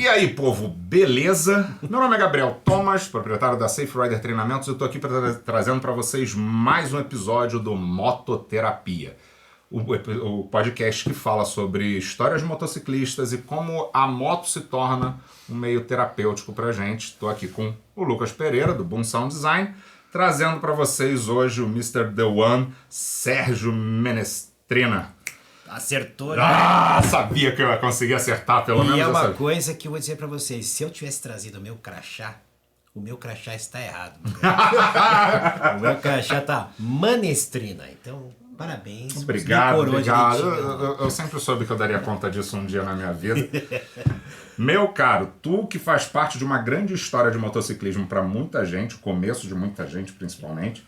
E aí, povo, beleza? Meu nome é Gabriel Thomas, proprietário da Safe Rider Treinamentos. Eu estou aqui trazendo para vocês mais um episódio do Mototerapia, o podcast que fala sobre histórias de motociclistas e como a moto se torna um meio terapêutico para a gente. Estou aqui com o Lucas Pereira, do Boom Sound Design, trazendo para vocês hoje o Mr. The One, Sérgio Menestrina. Acertou, né? Ah, sabia que eu ia conseguir acertar pelo menos. E é uma essa... coisa que eu vou dizer pra vocês, se eu tivesse trazido o meu crachá está errado. O meu crachá tá Manestrina, então parabéns. Obrigado, obrigado. Eu sempre soube que eu daria conta disso um dia na minha vida. Meu caro, tu que faz parte de uma grande história de motociclismo para muita gente, o começo de muita gente principalmente,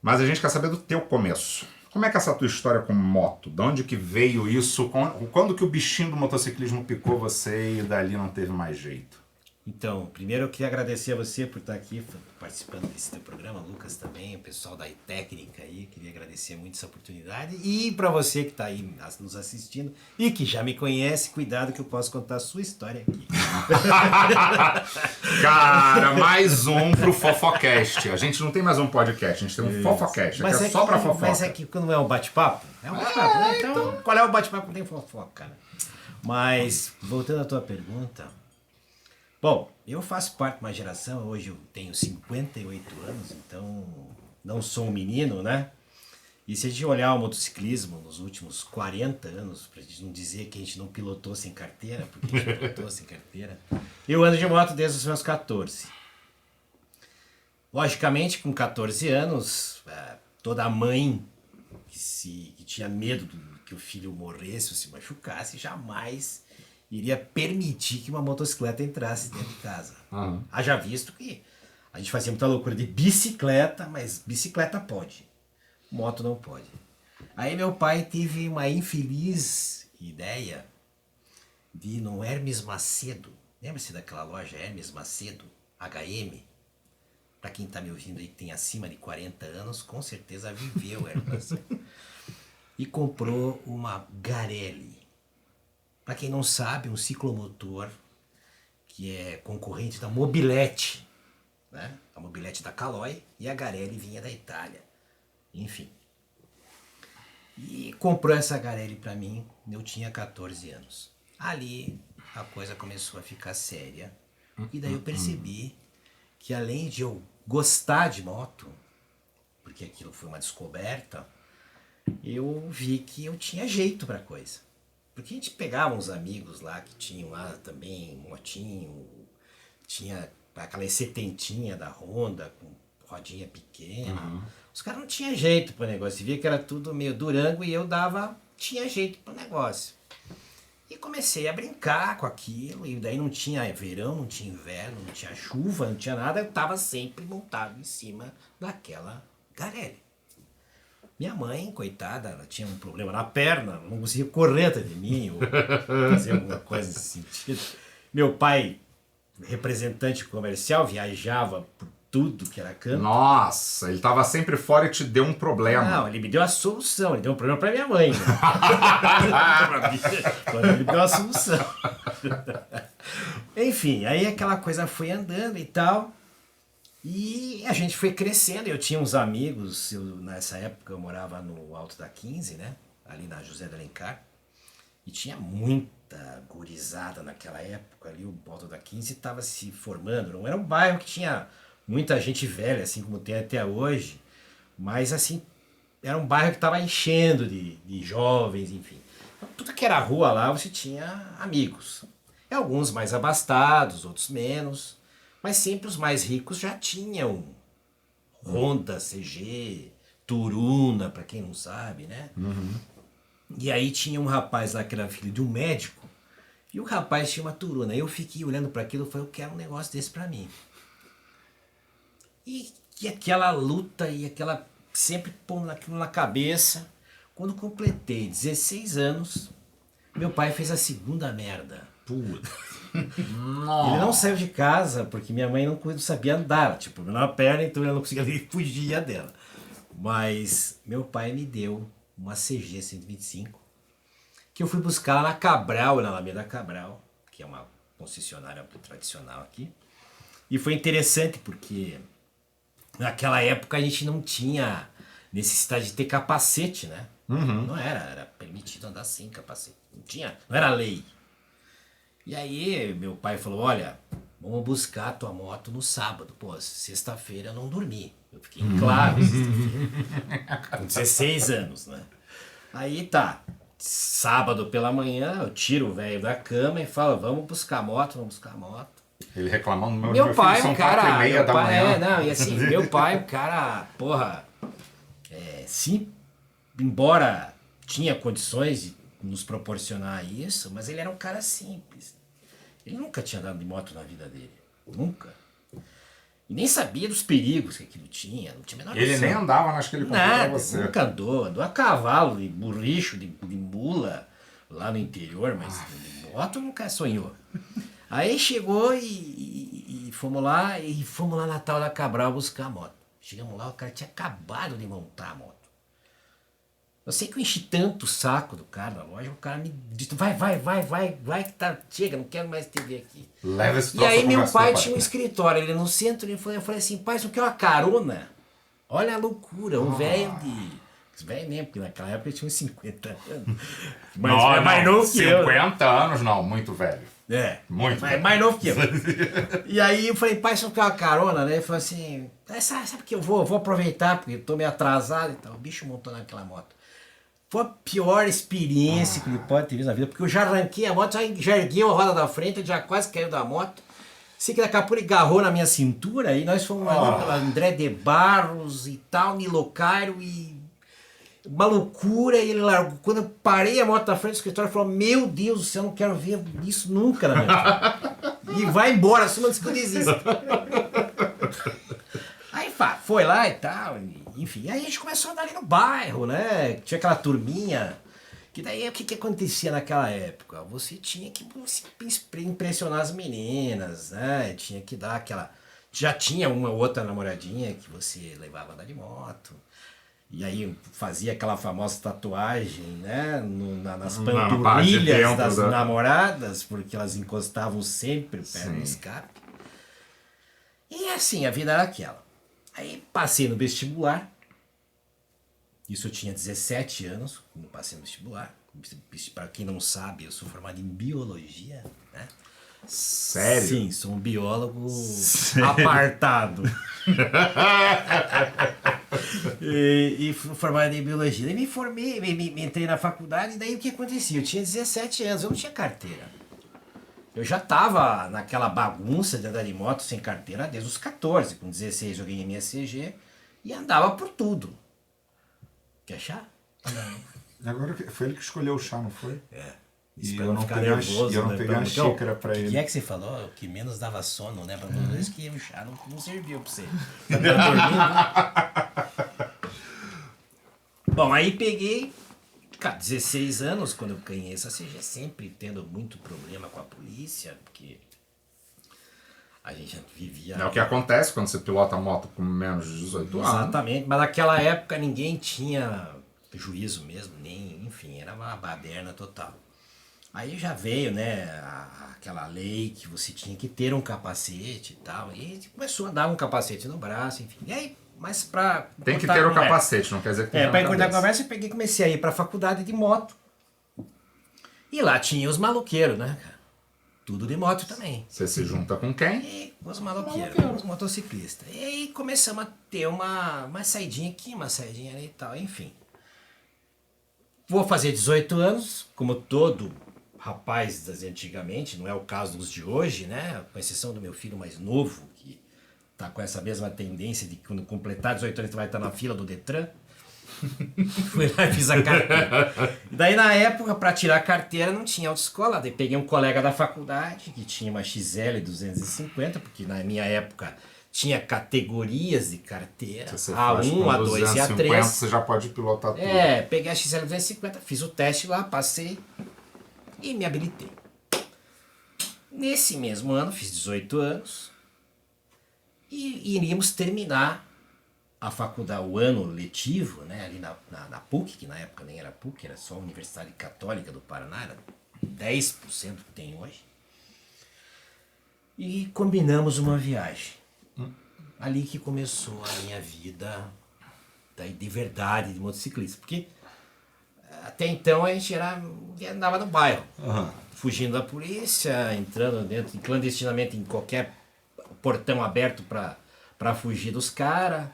mas a gente quer saber do teu começo. Como é que é essa tua história com moto? De onde que veio isso? Quando que o bichinho do motociclismo picou você e dali não teve mais jeito? Então, primeiro eu queria agradecer a você por estar aqui participando desse teu programa, Lucas também, o pessoal da iTécnica aí, queria agradecer muito essa oportunidade. E para você que está aí nos assistindo e que já me conhece, cuidado que eu posso contar a sua história aqui. Cara, mais um pro Fofocast. A gente não tem mais um podcast, a gente tem um Fofocast, mas é só pra fofoca. Mas é que quando é um bate-papo, é um bate-papo, né? Então, qual é o bate-papo que tem fofoca, né? Mas, voltando à tua pergunta... Bom, eu faço parte de uma geração, hoje eu tenho 58 anos, então não sou um menino, né? E se a gente olhar o motociclismo nos últimos 40 anos, pra gente não dizer que a gente não pilotou sem carteira, porque a gente pilotou sem carteira, eu ando de moto desde os meus 14. Logicamente, com 14 anos, toda mãe que tinha medo que o filho morresse ou se machucasse, jamais iria permitir que uma motocicleta entrasse dentro de casa. Uhum. Haja visto que a gente fazia muita loucura de bicicleta, mas bicicleta pode, moto não pode. Aí meu pai teve uma infeliz ideia de ir no Hermes Macedo. Lembra-se daquela loja Hermes Macedo, HM? Para quem está me ouvindo aí que tem acima de 40 anos, com certeza viveu Hermes Macedo. E comprou uma Garelli. Para quem não sabe, um ciclomotor que é concorrente da Mobilete, né? A Mobilete da Caloi e a Garelli vinha da Itália. Enfim. E comprou essa Garelli para mim, eu tinha 14 anos. Ali a coisa começou a ficar séria. E daí eu percebi que além de eu gostar de moto, porque aquilo foi uma descoberta, eu vi que eu tinha jeito para coisa. Porque a gente pegava uns amigos lá que tinham lá também motinho, tinha aquela setentinha da Honda com rodinha pequena. Uhum. Os caras não tinham jeito pro negócio, você via que era tudo meio Durango e eu tinha jeito pro negócio. E comecei a brincar com aquilo, e daí não tinha verão, não tinha inverno, não tinha chuva, não tinha nada, eu tava sempre montado em cima daquela Garelli. Minha mãe, coitada, ela tinha um problema na perna, não conseguia correr atrás de mim ou fazer alguma coisa nesse sentido. Meu pai, representante comercial, viajava por tudo que era canto. Nossa, ele tava sempre fora e te deu um problema. Não, ele me deu a solução, ele deu um problema pra minha mãe. Né? Ele me deu a solução. Enfim, aí aquela coisa foi andando e tal. E a gente foi crescendo, eu tinha uns amigos, nessa época eu morava no Alto da 15, né? Ali na José de Alencar. E tinha muita gurizada naquela época ali, o Alto da 15 estava se formando. Não era um bairro que tinha muita gente velha, assim como tem até hoje. Mas assim, era um bairro que estava enchendo de jovens, enfim. Então, tudo que era rua lá, você tinha amigos. E alguns mais abastados, outros menos. Mas sempre os mais ricos já tinham Honda, CG, Turuna, para quem não sabe, né? Uhum. E aí tinha um rapaz lá que era filho de um médico, e o rapaz tinha uma Turuna. Eu fiquei olhando para aquilo e falei, eu quero um negócio desse para mim. E aquela luta e aquela sempre pondo aquilo na cabeça. Quando completei 16 anos, meu pai fez a segunda merda. Puta. Ele não saiu de casa porque minha mãe não sabia andar, tipo, na perna, então ela não conseguia fugir dela. Mas meu pai me deu uma CG 125 que eu fui buscar lá na Cabral, na Alameda Cabral, que é uma concessionária tradicional aqui. E foi interessante porque naquela época a gente não tinha necessidade de ter capacete, né? Não era permitido andar sem capacete. Não era lei. E aí meu pai falou, olha, vamos buscar a tua moto no sábado. Pô, sexta-feira eu não dormi. Eu fiquei em claro, sexta-feira. Com 16 anos, né? Aí tá, sábado pela manhã eu tiro o velho da cama e falo, vamos buscar a moto. Ele reclamando, Meu pai, filho, são um cara. 4h30 da manhã. E assim, meu pai, um cara, porra, sim, embora tinha condições de nos proporcionar isso, mas ele era um cara simples. Ele nunca tinha andado de moto na vida dele. Nunca. E nem sabia dos perigos que aquilo tinha. Não tinha a menor Ele noção. nem andava nas que ele comprou pra você. Nunca andou a cavalo, de burricho, de mula lá no interior, mas de moto nunca sonhou. Aí chegou e fomos lá na tal da Cabral buscar a moto. Chegamos lá, o cara tinha acabado de montar a moto. Eu sei que eu enchi tanto o saco do cara na loja, o cara me disse, vai, que tá, chega, não quero mais te ver aqui. Leva esse E aí troço meu pra pai conversa, tinha um escritório ali no centro, eu falei assim, pai, isso aqui é uma carona? Olha a loucura, um velho de... Velho mesmo, porque naquela época ele tinha uns 50 anos. Mas mais novo que eu. 50 anos não, muito velho. Muito velho. Mais novo que eu. E aí eu falei, pai, isso aqui é uma carona, né? Ele falou assim, sabe que eu vou aproveitar, porque eu tô meio atrasado e tal. O bicho montou naquela moto. Foi a pior experiência que ele pode ter visto na vida, porque eu já arranquei a moto, já erguei a roda da frente, ele já quase caiu da moto. Sei que daqui a pouco ele agarrou na minha cintura e nós fomos ali pela André de Barros e tal, Nilocário e uma loucura. E ele largou. Quando eu parei a moto da frente do escritório, ele falou: Meu Deus do céu, eu não quero ver isso nunca na minha vida. E vai embora, só antes que eu desista. Aí foi lá e tal, enfim. Aí a gente começou a andar ali no bairro, né? Tinha aquela turminha. Que daí o que acontecia naquela época? Você tinha que impressionar as meninas, né? Tinha que dar aquela. Já tinha uma outra namoradinha que você levava a andar de moto. E aí fazia aquela famosa tatuagem, né? Nas panturrilhas das namoradas, porque elas encostavam sempre perto do escape. E assim, a vida era aquela. Aí passei no vestibular. Isso eu tinha 17 anos, quando passei no vestibular. Para quem não sabe, eu sou formado em biologia, né? Sério? Sim, sou um biólogo apartado. e fui formado em biologia. E me formei, me entrei na faculdade, e daí o que acontecia? Eu tinha 17 anos, eu não tinha carteira. Eu já estava naquela bagunça de andar de moto sem carteira desde os 14. Com 16 eu ganhei minha CG e andava por tudo. Quer chá? Não. Agora foi ele que escolheu o chá, não foi? E eu não peguei a xícara pra ele. O que é que você falou? O que menos dava sono, né? Pra todos eles que o chá não serviu pra você. Bom, aí peguei, 16 anos, quando eu ganhei essa CG, sempre tendo muito problema com a polícia, porque a gente vivia... É o que acontece quando você pilota a moto com menos de 18 anos. Exatamente, mas naquela época ninguém tinha juízo mesmo, enfim, era uma baderna total. Aí já veio, né, aquela lei que você tinha que ter um capacete e tal, e começou a dar um capacete no braço, enfim. E aí, mas pra... Tem que ter o capacete, não quer dizer que tem pra encurtar a conversa, eu comecei a ir pra faculdade de moto. E lá tinha os maloqueiros, né, cara? Tudo de moto também. Você se junta com quem? E os maloqueiros, os motociclistas. E aí começamos a ter uma saidinha aqui, uma saidinha ali e tal, enfim. Vou fazer 18 anos, como todo rapaz das antigamente, não é o caso dos de hoje, né? Com exceção do meu filho mais novo, que tá com essa mesma tendência de quando completar 18 anos ele vai estar na fila do Detran. Fui lá e fiz a carteira. E daí na época, para tirar a carteira, não tinha autoescola. Daí peguei um colega da faculdade que tinha uma XL 250, porque na minha época tinha categorias de carteira. A1, A2 e A3. Você já pode pilotar tudo. Peguei a XL 250, fiz o teste lá, passei e me habilitei. Nesse mesmo ano, fiz 18 anos e iríamos terminar a faculdade, o ano letivo, né, ali na PUC, que na época nem era PUC, era só a Universidade Católica do Paraná, era 10% que tem hoje. E combinamos uma viagem. Ali que começou a minha vida de verdade de motociclista. Porque até então a gente andava no bairro, fugindo da polícia, entrando dentro clandestinamente em qualquer portão aberto para fugir dos caras.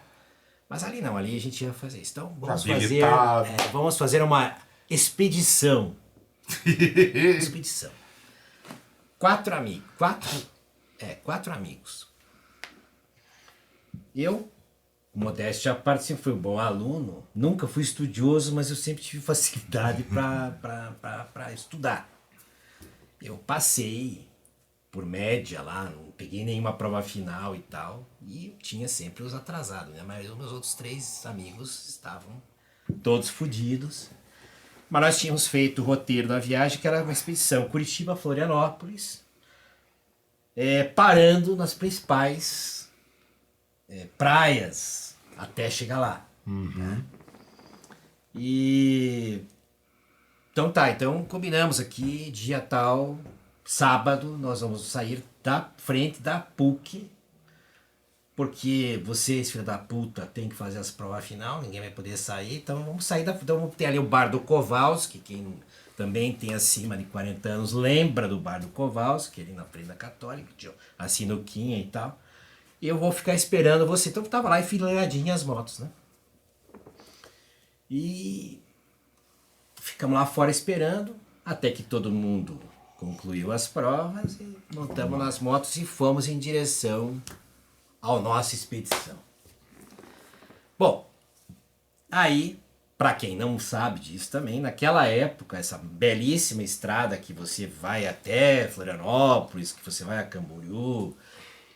Mas ali não, ali a gente ia fazer isso. Então vamos fazer uma expedição. Expedição. 4 amigos. 4 amigos. Eu, modéstia à parte, sempre fui um bom aluno. Nunca fui estudioso, mas eu sempre tive facilidade para estudar. Eu passei por média lá, não peguei nenhuma prova final e tal. E tinha sempre os atrasados, né? Mas os meus outros 3 amigos estavam todos fodidos. Mas nós tínhamos feito o roteiro da viagem, que era uma expedição Curitiba-Florianópolis, parando nas principais praias até chegar lá. Né? E então combinamos aqui, dia tal, sábado, nós vamos sair da frente da PUC, porque vocês, filha da puta, tem que fazer as provas final, ninguém vai poder sair, então vamos sair então vamos ter ali o bar do Kowalski, quem também tem acima de 40 anos lembra do bar do Kowalski, ali na frente da Católica, tinha a sinuquinha e tal, e eu vou ficar esperando você. Então eu tava lá enfileiradinho as motos, né? E ficamos lá fora esperando, até que todo mundo concluiu as provas, e montamos nas motos e fomos em direção à nossa expedição. Bom, aí, para quem não sabe disso também, naquela época, essa belíssima estrada que você vai até Florianópolis, que você vai a Camboriú,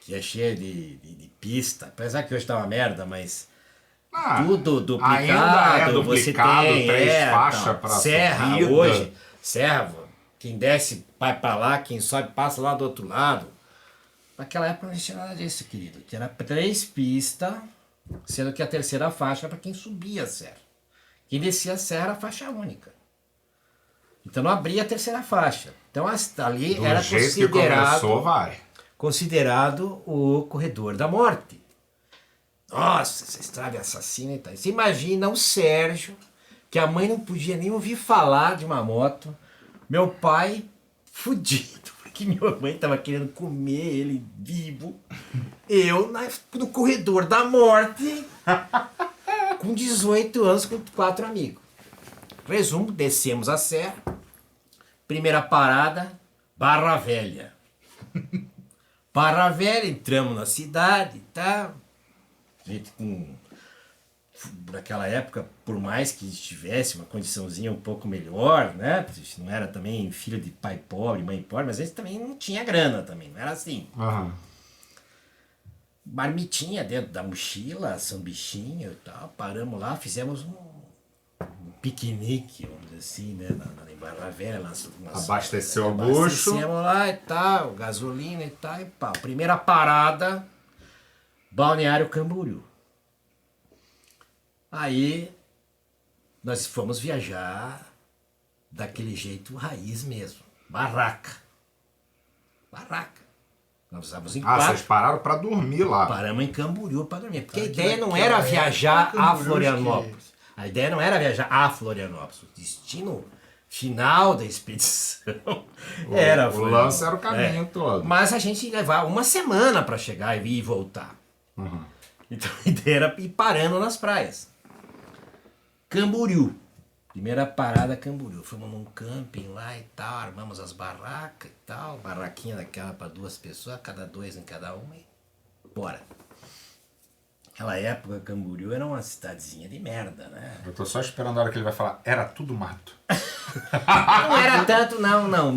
que é cheia de pista, apesar que hoje tá uma merda, mas tudo duplicado, ainda é duplicado, você tem 3 faixas para serra subida. hoje, serra, quem desce vai para lá, quem sobe passa lá do outro lado. Naquela época não existia nada disso, querido, que era 3 pistas, sendo que a terceira faixa era para quem subia a serra. Quem descia a serra era a faixa única. Então não abria a terceira faixa. Então ali Do era jeito que começou, considerado o corredor da morte. Nossa, essa estrada é assassina e tal. Você imagina o Sérgio, que a mãe não podia nem ouvir falar de uma moto. Meu pai, fudido, porque minha mãe tava querendo comer ele vivo. Eu no corredor da morte, com 18 anos, com 4 amigos. Resumo, descemos a serra. Primeira parada, Barra Velha. Barra Velha, entramos na cidade e tal. Gente naquela época, por mais que tivesse uma condiçãozinha um pouco melhor, né? Não era também filho de pai pobre, mãe pobre, mas a gente também não tinha grana também, não era assim. Marmitinha dentro da mochila, sambichinho e tal, paramos lá, fizemos um piquenique, vamos dizer assim, né? Em Barra Velha. Abasteceu o bucho. Abastecemos lá e tal, gasolina e tal, e pá. Primeira parada, Balneário Camboriú. Aí nós fomos viajar daquele jeito raiz mesmo. Barraca. Nós estávamos em 4. Vocês pararam para dormir lá. Paramos em Camboriú para dormir. Porque a ideia não era viajar a Florianópolis. A ideia não era viajar a Florianópolis. O destino final da expedição era o lance era o caminho todo. Mas a gente ia levar uma semana para chegar e ir e voltar. Então a ideia era ir parando nas praias. Camboriú. Primeira parada, Camboriú. Fomos num camping lá e tal, armamos as barracas e tal. Barraquinha daquela para 2 pessoas, cada 2 em cada uma e bora. Naquela época, Camboriú era uma cidadezinha de merda, né? Eu tô só esperando a hora que ele vai falar, era tudo mato. Não era tanto, não.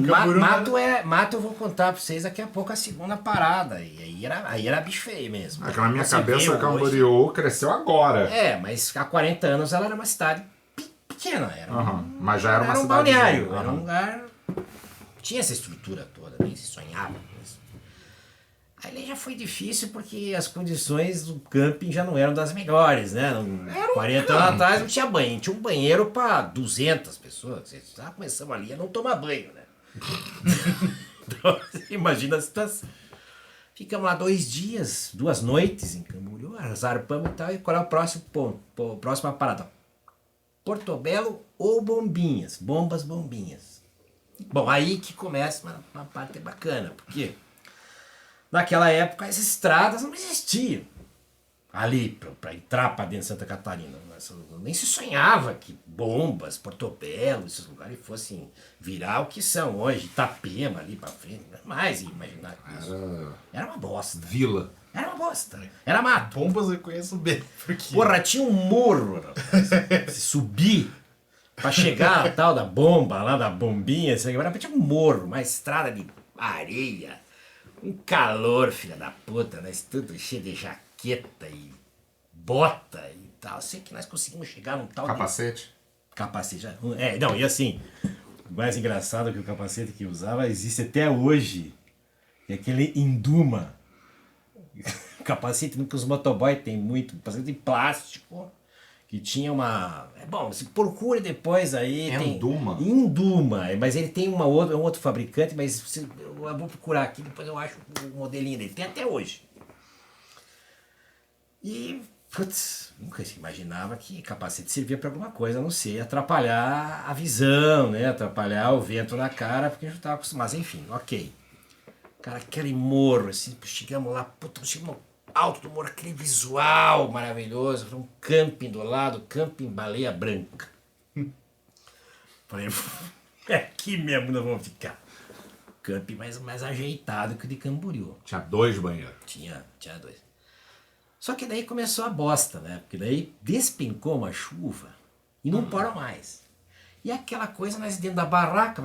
Mato eu vou contar pra vocês daqui a pouco a segunda parada. E aí era bicho feio mesmo. É que na minha cabeça, Camboriú cresceu agora. Mas há 40 anos ela era uma cidade pequena. Mas já era uma cidade. Era um balneário. Era um lugar. Tinha essa estrutura toda, nem se sonhava com isso. Ali já foi difícil porque as condições do camping já não eram das melhores, né? 40 anos atrás não tinha banho. Tinha um banheiro para 200 pessoas. Você já começamos ali a não tomar banho, né? Então, imagina a situação. Ficamos lá 2 dias, 2 noites em Camboriú, zarpamos e tal. E qual é o próximo ponto? Próxima parada? Portobello ou Bombinhas? Bombinhas. Bom, aí que começa uma parte bacana, porque naquela época as estradas não existiam ali para entrar para dentro de Santa Catarina. Nem se sonhava que Bombas, Portobello, esses lugares fossem virar o que são hoje, Itapema ali para frente, jamais ia imaginar isso. Era uma bosta. Vila. Era uma bosta. Era mato. Bombas eu conheço bem. Porque... Porra, tinha um morro, rapaz. Se subir pra chegar a tal da bomba, lá da bombinha, tinha um morro, uma estrada de areia, um calor, filha da puta, nós tudo cheio de jaqueta e bota e tal. Sei que nós conseguimos chegar num tal Capacete? Capacete. Não, e assim, o mais engraçado é que o capacete que eu usava existe até hoje. É aquele Induma. Capacete que os motoboy tem muito, capacete de plástico, que tinha uma... Bom, se procure depois aí... Induma? Induma, mas ele tem um outro fabricante, mas eu vou procurar aqui, depois eu acho o modelinho dele, tem até hoje. E, putz, nunca se imaginava que capacete servia para alguma coisa, a não ser atrapalhar a visão, né, atrapalhar o vento na cara, porque a gente não estava acostumado, mas enfim, ok. Cara, aquele morro, assim, chegamos lá, puta, chegamos no alto do morro, aquele visual maravilhoso, um camping do lado, camping Baleia Branca. Falei, é aqui mesmo nós vamos ficar. Camping mais ajeitado que o de Camboriú. Tinha 2 banheiros. Tinha 2. Só que daí começou a bosta, né? Porque daí despencou uma chuva e não parou mais. E aquela coisa, nós dentro da barraca,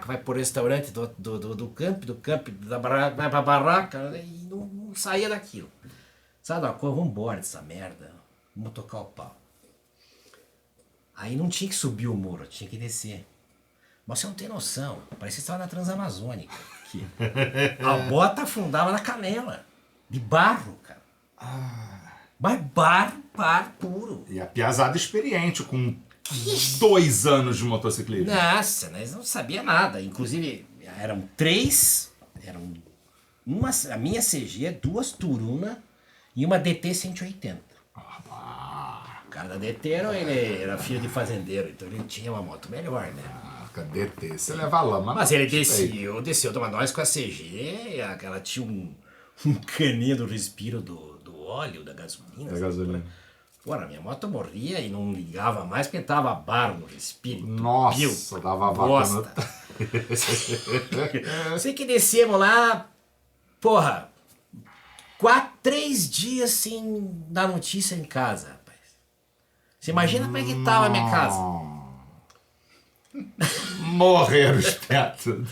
vai pro restaurante do campo, da barraca, vai pra barraca, e não saía daquilo. Sabe uma coisa, vamos embora dessa merda, vamos tocar o pau. Aí não tinha que subir o muro, tinha que descer. Mas você não tem noção, parecia que você estava na Transamazônica. Aqui. A bota afundava na canela, de barro, cara. Mas barro puro. E a piazada experiente, com 2 anos de motociclismo. Nossa, nós não sabia nada. Inclusive, eram 3. A minha CG, 2 Turuna e uma DT 180. O cara da DT ele era filho de fazendeiro, então ele tinha uma moto melhor, né? DT, você leva lama. Mas ele desceu de nós com a CG, ela tinha um caninho do respiro do óleo, da gasolina. Da gasolina. Porra, minha moto morria e não ligava mais porque tava barro no respiro. Nossa, dava bosta. Sei que descemos lá, porra, 3 dias sem dar notícia em casa, rapaz. Você imagina como é que tava a minha casa? Morreram os tetos.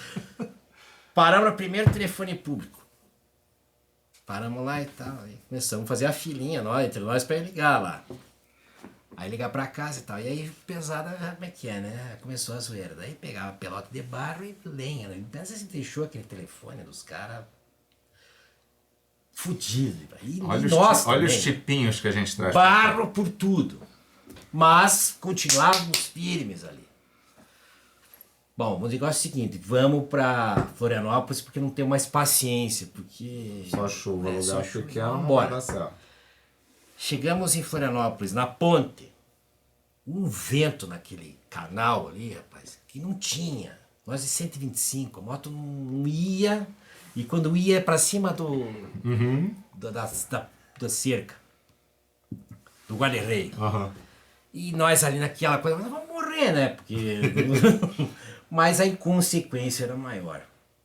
Paramos no primeiro telefone público. Paramos lá e tal, aí começamos a fazer a filinha entre nós pra ir ligar lá. Aí ligar pra casa e tal, e aí pesada, como é que é, né? Começou a zoeira, daí pegava pelota de barro e lenha, né? Pensa se deixou aquele telefone dos caras fudido. Olha os tipinhos que a gente traz. Barro por tudo. Mas continuávamos firmes ali. Bom, o negócio é o seguinte, vamos pra Florianópolis porque não tenho mais paciência, porque... Só chuva, lugar pequeno, não bora. vai dar certo. Chegamos em Florianópolis, na ponte, um vento naquele canal ali, rapaz, que não tinha. Nós de 125, a moto não ia, e quando ia pra cima da cerca, do guarda-rei. E nós ali naquela coisa, nós vamos morrer, né? Porque... Mas a inconsequência era maior.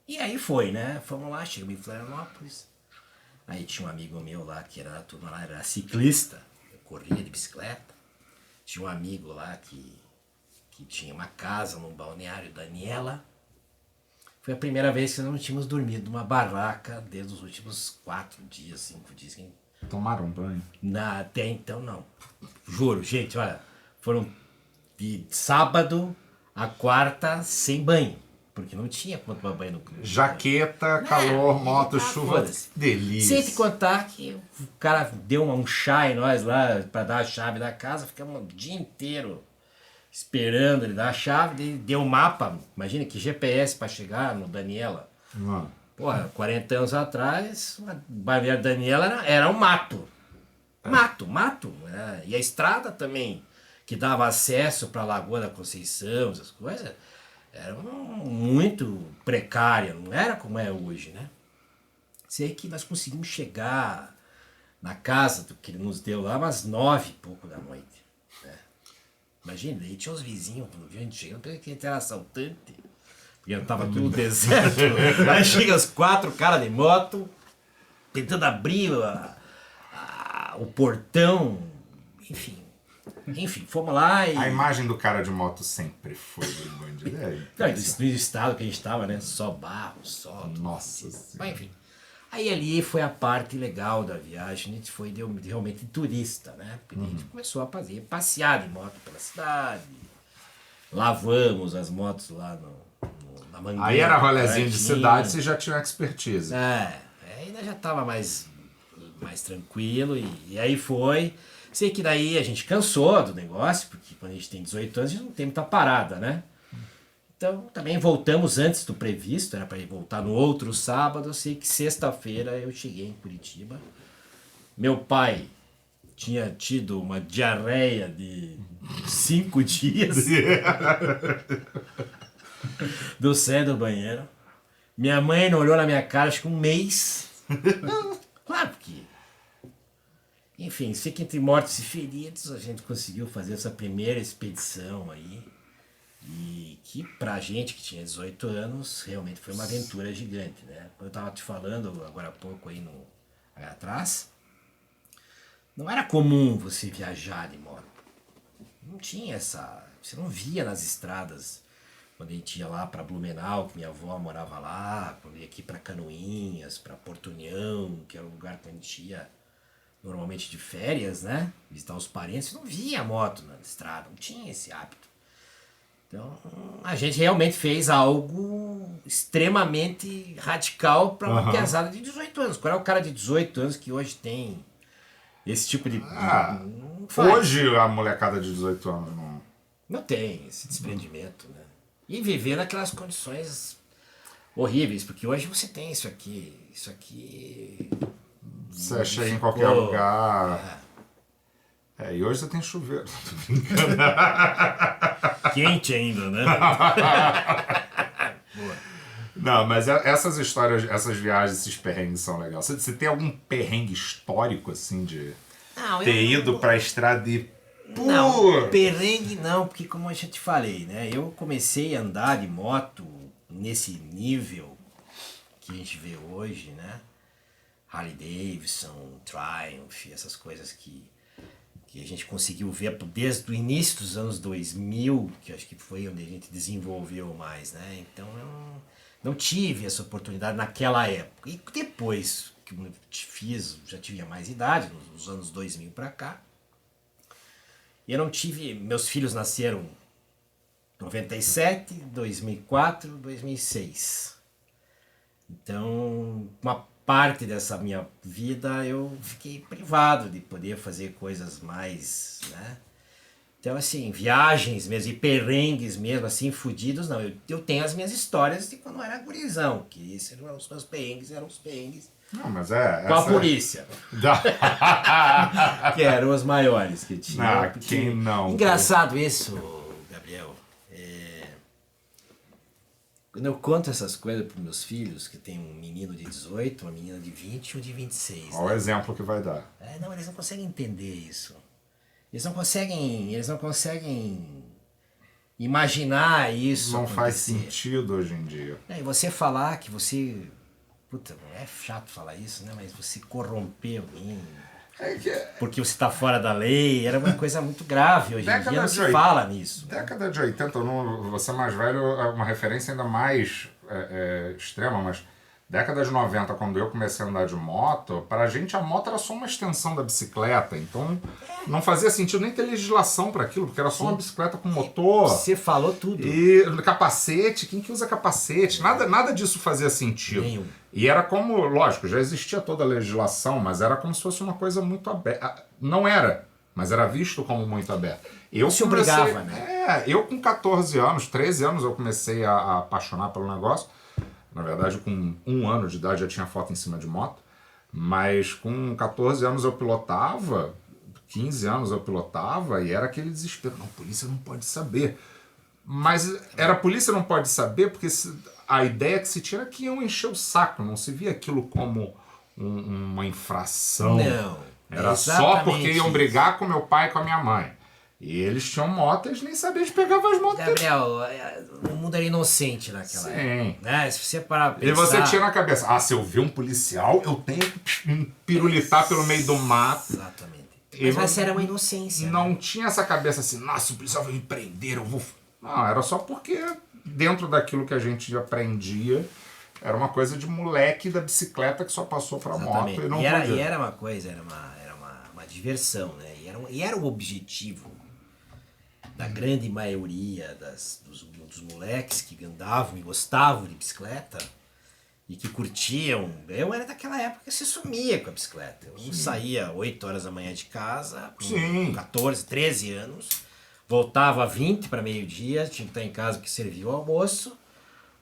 E aí foi, né? Fomos lá, chegamos em Florianópolis. Aí tinha um amigo meu lá, que era da turma lá, era ciclista. Eu corria de bicicleta. Tinha um amigo lá que tinha uma casa num balneário, Daniela. Foi a primeira vez que nós não tínhamos dormido numa barraca desde os últimos 4 dias, 5 dias. Tomaram banho? Até então não. Juro, gente, olha, foram de sábado a quarta sem banho, porque não tinha como tomar banho no clube. Jaqueta, calor, moto, chuva, foda-se. delícia. Sem te contar que o cara deu um chá em nós lá pra dar a chave da casa, ficamos o dia inteiro esperando ele dar a chave, ele deu o mapa, imagina que GPS pra chegar no Daniela. Porra, 40 anos atrás, a Balneário Daniela era um mato. Mato. Né? E a estrada também, que dava acesso para a Lagoa da Conceição, essas coisas, era muito precária, não era como é hoje, né? Sei que nós conseguimos chegar na casa do que ele nos deu lá umas 9 e pouco da noite. Né? Imagina, aí tinha os vizinhos, quando viu a gente chegando, pensei que era assaltante. Porque tava tudo deserto. Aí chega os 4 caras de moto, tentando abrir o portão. Enfim, fomos lá e... A imagem do cara de moto sempre foi dos bandidos. No estado que a gente tava, né? Só barro, só... Nossa Mas enfim. Aí ali foi a parte legal da viagem. A gente foi realmente turista, né? Porque a gente começou a passear de moto pela cidade. Lavamos as motos lá na Mangueira. Aí era rolezinho de cidade, você já tinha expertise. Ainda já tava mais tranquilo e aí foi. Sei que daí a gente cansou do negócio, porque quando a gente tem 18 anos a gente não tem muita parada, né? Então também voltamos antes do previsto, era para ir voltar no outro sábado. Eu sei que sexta-feira eu cheguei em Curitiba. Meu pai tinha tido uma diarreia de 5 dias do céu do banheiro. Minha mãe não olhou na minha cara, acho que um mês. Claro que... Enfim, sei que entre mortos e feridos a gente conseguiu fazer essa primeira expedição aí. E que pra gente que tinha 18 anos, realmente foi uma aventura gigante, né? Quando eu tava te falando agora há pouco aí atrás, não era comum você viajar de moto. Não tinha essa... Você não via nas estradas. Quando a gente ia lá pra Blumenau, que minha avó morava lá, quando ia aqui pra Canoinhas, pra Porto União, que era o lugar que a gente ia normalmente de férias, né? Visitar os parentes, você não via moto na estrada, não tinha esse hábito. Então, a gente realmente fez algo extremamente radical para uma piazada de 18 anos. Qual é o cara de 18 anos que hoje tem esse tipo de... não faz. Hoje a molecada de 18 anos não tem esse desprendimento, né? E viver naquelas condições horríveis, porque hoje você tem isso aqui. Você chega em qualquer lugar. E hoje você tem chuveiro. Tô brincando. Quente ainda, né? Boa. Não, mas essas histórias, essas viagens, esses perrengues são legais. Você tem algum perrengue histórico, assim, de ter ido pra estrada e... Não, perrengue não, porque como eu já te falei, né? Eu comecei a andar de moto nesse nível que a gente vê hoje, né? Harley Davidson, Triumph, essas coisas que a gente conseguiu ver desde o início dos anos 2000, que acho que foi onde a gente desenvolveu mais, né? Então eu não tive essa oportunidade naquela época. E depois que eu fiz, já tinha mais idade, nos anos 2000 para cá. E eu não tive... Meus filhos nasceram em 97, 2004, 2006. Então, uma parte dessa minha vida eu fiquei privado de poder fazer coisas mais, né? Então, assim, viagens mesmo e perrengues mesmo, assim, fudidos, não. Eu tenho as minhas histórias de quando eu era gurizão, que esses eram os meus perrengues, Não, mas com a polícia. Que eram os maiores que tinha. Quem não? Engraçado isso, Gabriel. Quando eu conto essas coisas para meus filhos, que tem um menino de 18, uma menina de 20 e um de 26. Olha o exemplo que vai dar. Não, eles não conseguem entender isso. Eles não conseguem imaginar isso. Não acontecer. faz sentido hoje em dia. E você falar que você... Puta, é chato falar isso, né? Mas você corromper alguém... Porque você está fora da lei, era uma coisa muito grave. Hoje em dia não se fala nisso. Década de 80, você mais velho, é uma referência ainda mais extrema, mas década de 90, quando eu comecei a andar de moto, pra gente a moto era só uma extensão da bicicleta, então não fazia sentido nem ter legislação para aquilo, porque era só uma bicicleta com motor. Você falou tudo. E capacete, quem que usa capacete? Nada disso fazia sentido. Nenhum. E era como, lógico, já existia toda a legislação, mas era como se fosse uma coisa muito aberta. Não era, mas era visto como muito aberto. Eu se obrigava, né? Eu com 14 anos, 13 anos, eu comecei a apaixonar pelo negócio. Na verdade, com 1 ano de idade já tinha foto em cima de moto. Mas com 14 anos eu pilotava, 15 anos eu pilotava e era aquele desespero. Não, a polícia não pode saber. Mas era a polícia não pode saber porque a ideia que se tinha era que iam encher o saco. Não se via aquilo como uma infração. Não. Era só porque iam brigar com meu pai e com a minha mãe. E eles tinham moto, eles nem sabiam, eles pegavam as motos. Gabriel, o mundo era inocente naquela época. Né? Se você parar pra pensar... E você tinha na cabeça, se eu ver um policial, eu tenho que pirulitar pelo meio do mato. Exatamente. Mas essa era uma inocência. Não tinha essa cabeça assim, nossa, o policial vai me prender, eu vou... Não, era só porque dentro daquilo que a gente aprendia, era uma coisa de moleque da bicicleta que só passou pra moto e não podia. E era uma coisa, era uma diversão, né? E era o objetivo da grande maioria dos moleques que andavam e gostavam de bicicleta e que curtiam. Eu era daquela época que se sumia com a bicicleta. Eu saía 8 horas da manhã de casa, com 14, 13 anos, voltava 20 para meio-dia, tinha que estar em casa porque servia o almoço.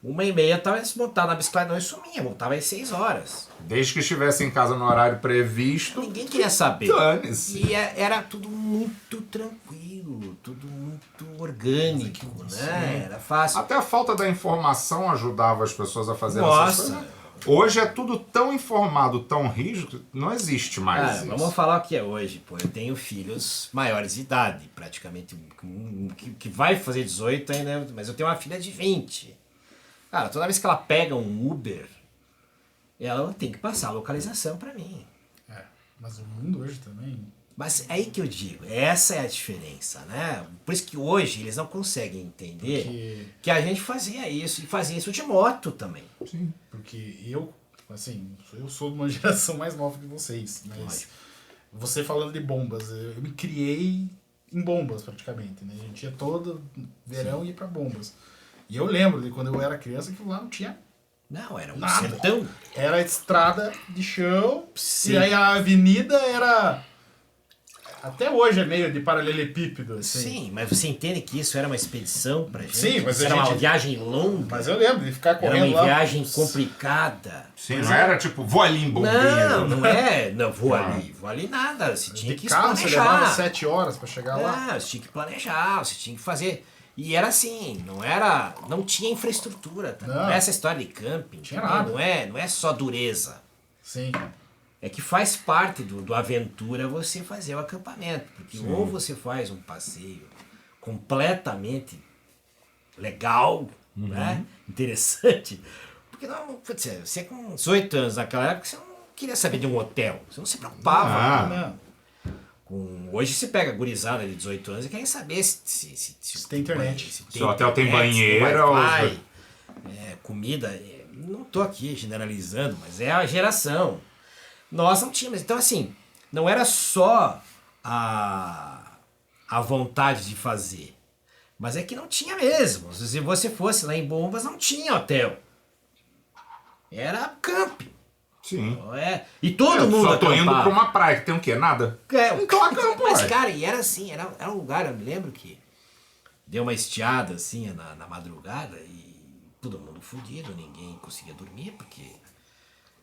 1h30 eu estava desmontado na bicicleta, não, eu sumia, voltava às 6 horas. Desde que estivesse em casa no horário previsto. Ninguém queria saber. Dane-se. E era tudo muito tranquilo, tudo muito orgânico, né? Era fácil. Até a falta da informação ajudava as pessoas a fazer essas coisas. Hoje é tudo tão informado, tão rígido, não existe mais isso. Vamos falar o que é hoje. Pô, eu tenho filhos maiores de idade, praticamente, que vai fazer 18 ainda, mas eu tenho uma filha de 20. Cara, toda vez que ela pega um Uber, ela tem que passar a localização pra mim. Mas o mundo hoje também... Mas é aí que eu digo, essa é a diferença, né? Por isso que hoje eles não conseguem entender que a gente fazia isso, e fazia isso de moto também. Sim. Porque eu sou de uma geração mais nova que vocês, mas Lógico. Você falando de bombas, eu me criei em bombas praticamente, né? A gente ia todo verão e ia pra bombas. E eu lembro de quando eu era criança que lá não tinha Não, era um nada. sertão. Era estrada de chão, Sim. e aí a avenida era... Até hoje é meio de paralelepípedo, assim. Sim, mas você entende que isso era uma expedição pra gente? Sim, mas isso a era uma gente- viagem longa. Mas eu lembro de ficar Era correndo uma lá. viagem complicada. Sim, não era tipo, vou ali em bombeiro. Não é. Não, vou ali nada. Você tinha De que carro você levava planejar. 7 horas pra chegar lá. Você tinha que planejar, você tinha que fazer. E era assim, não tinha infraestrutura. Tá? Não é essa história de camping. Tinha também, nada. não é só dureza. Sim. É que faz parte do aventura você fazer o acampamento. Porque ou você faz um passeio completamente legal, né? Interessante. Porque não, putz, você com 18 anos naquela época, você não queria saber de um hotel. Você não se preocupava. Não. Hoje você pega a gurizada de 18 anos e quer saber se tem internet. Se o hotel tem internet, se banheiro, Wi-Fi, comida. Não tô aqui generalizando, mas é a geração. Nós não tínhamos. Então, assim, não era só a vontade de fazer, mas é que não tinha mesmo. Se você fosse lá em Bombas, não tinha hotel. Era camping. Sim. E todo mundo só tô indo acampava. pra uma praia que tem o quê? Nada? Então, acampa, mas ué. cara, e era assim, era um lugar, eu me lembro que deu uma estiada assim na madrugada e todo mundo fudido, ninguém conseguia dormir porque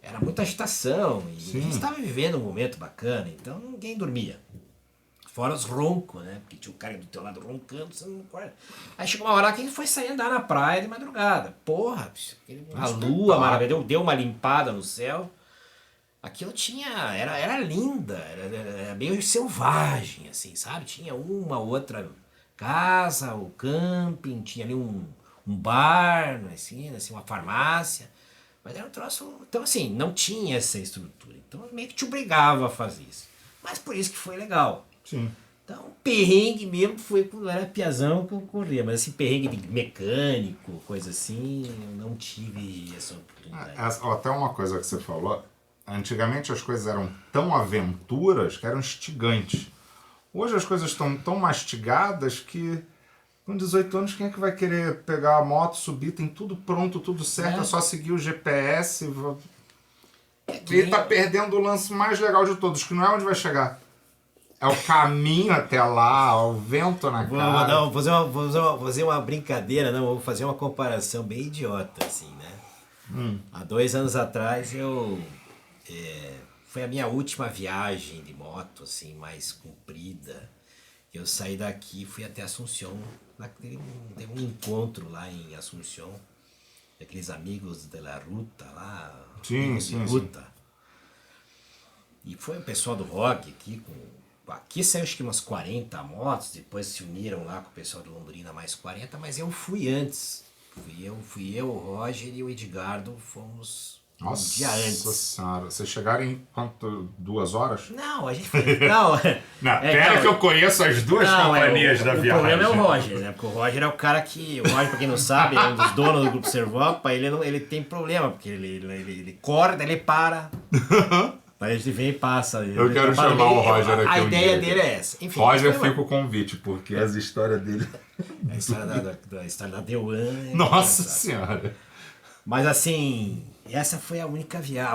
era muita agitação e a gente estava vivendo um momento bacana, então ninguém dormia. Fora os roncos, né? Porque tinha o cara do teu lado roncando, você não acorda. Aí chegou uma hora que a gente foi sair andar na praia de madrugada. Porra, a lua maravilhosa, deu uma limpada no céu. Aquilo era linda, era meio selvagem, assim, sabe? Tinha uma outra casa, o camping, tinha ali um bar, assim, uma farmácia. Mas era um troço... Então, assim, não tinha essa estrutura. Então, meio que te obrigava a fazer isso. Mas por isso que foi legal. Sim. Então, perrengue mesmo foi quando eu era piazão que eu corria. Mas esse perrengue de mecânico, coisa assim, eu não tive essa oportunidade. Até uma coisa que você falou, antigamente as coisas eram tão aventuras que eram instigantes. Hoje as coisas estão tão mastigadas que com 18 anos quem é que vai querer pegar a moto, subir, tem tudo pronto, tudo certo, é só seguir o GPS. Ele tá perdendo o lance mais legal de todos, que não é onde vai chegar. É o caminho até lá, o vento na cara. Vou fazer uma brincadeira, não, vou fazer uma comparação bem idiota, assim, né? Há 2 anos atrás foi a minha última viagem de moto, assim, mais comprida. Eu saí daqui e fui até Assunção. Teve um encontro lá em Assunção. Aqueles amigos da Ruta lá. Sim, sim. Ruta. E foi o pessoal do rock aqui. Aqui saiu acho que umas 40 motos. Depois se uniram lá com o pessoal de Londrina mais 40. Mas eu fui antes. Fui eu, o Roger e o Edgardo. Fomos um dia antes. Nossa senhora. Vocês chegaram em quanto? 2 horas? Não, a gente foi. Não, Pera que eu conheço as duas companhias da viagem. O problema é o Roger, né? Porque o Roger é o cara que. O Roger, pra quem não sabe, é um dos donos do Grupo Servopa. Ele tem problema, porque ele corta, ele para. Aí a gente vem e passa. Eu quero chamar o Roger aqui. A ideia dele é essa. Enfim, Roger fica o convite, porque as histórias dele. A história da Deuan. Nossa senhora. Mas assim, essa foi a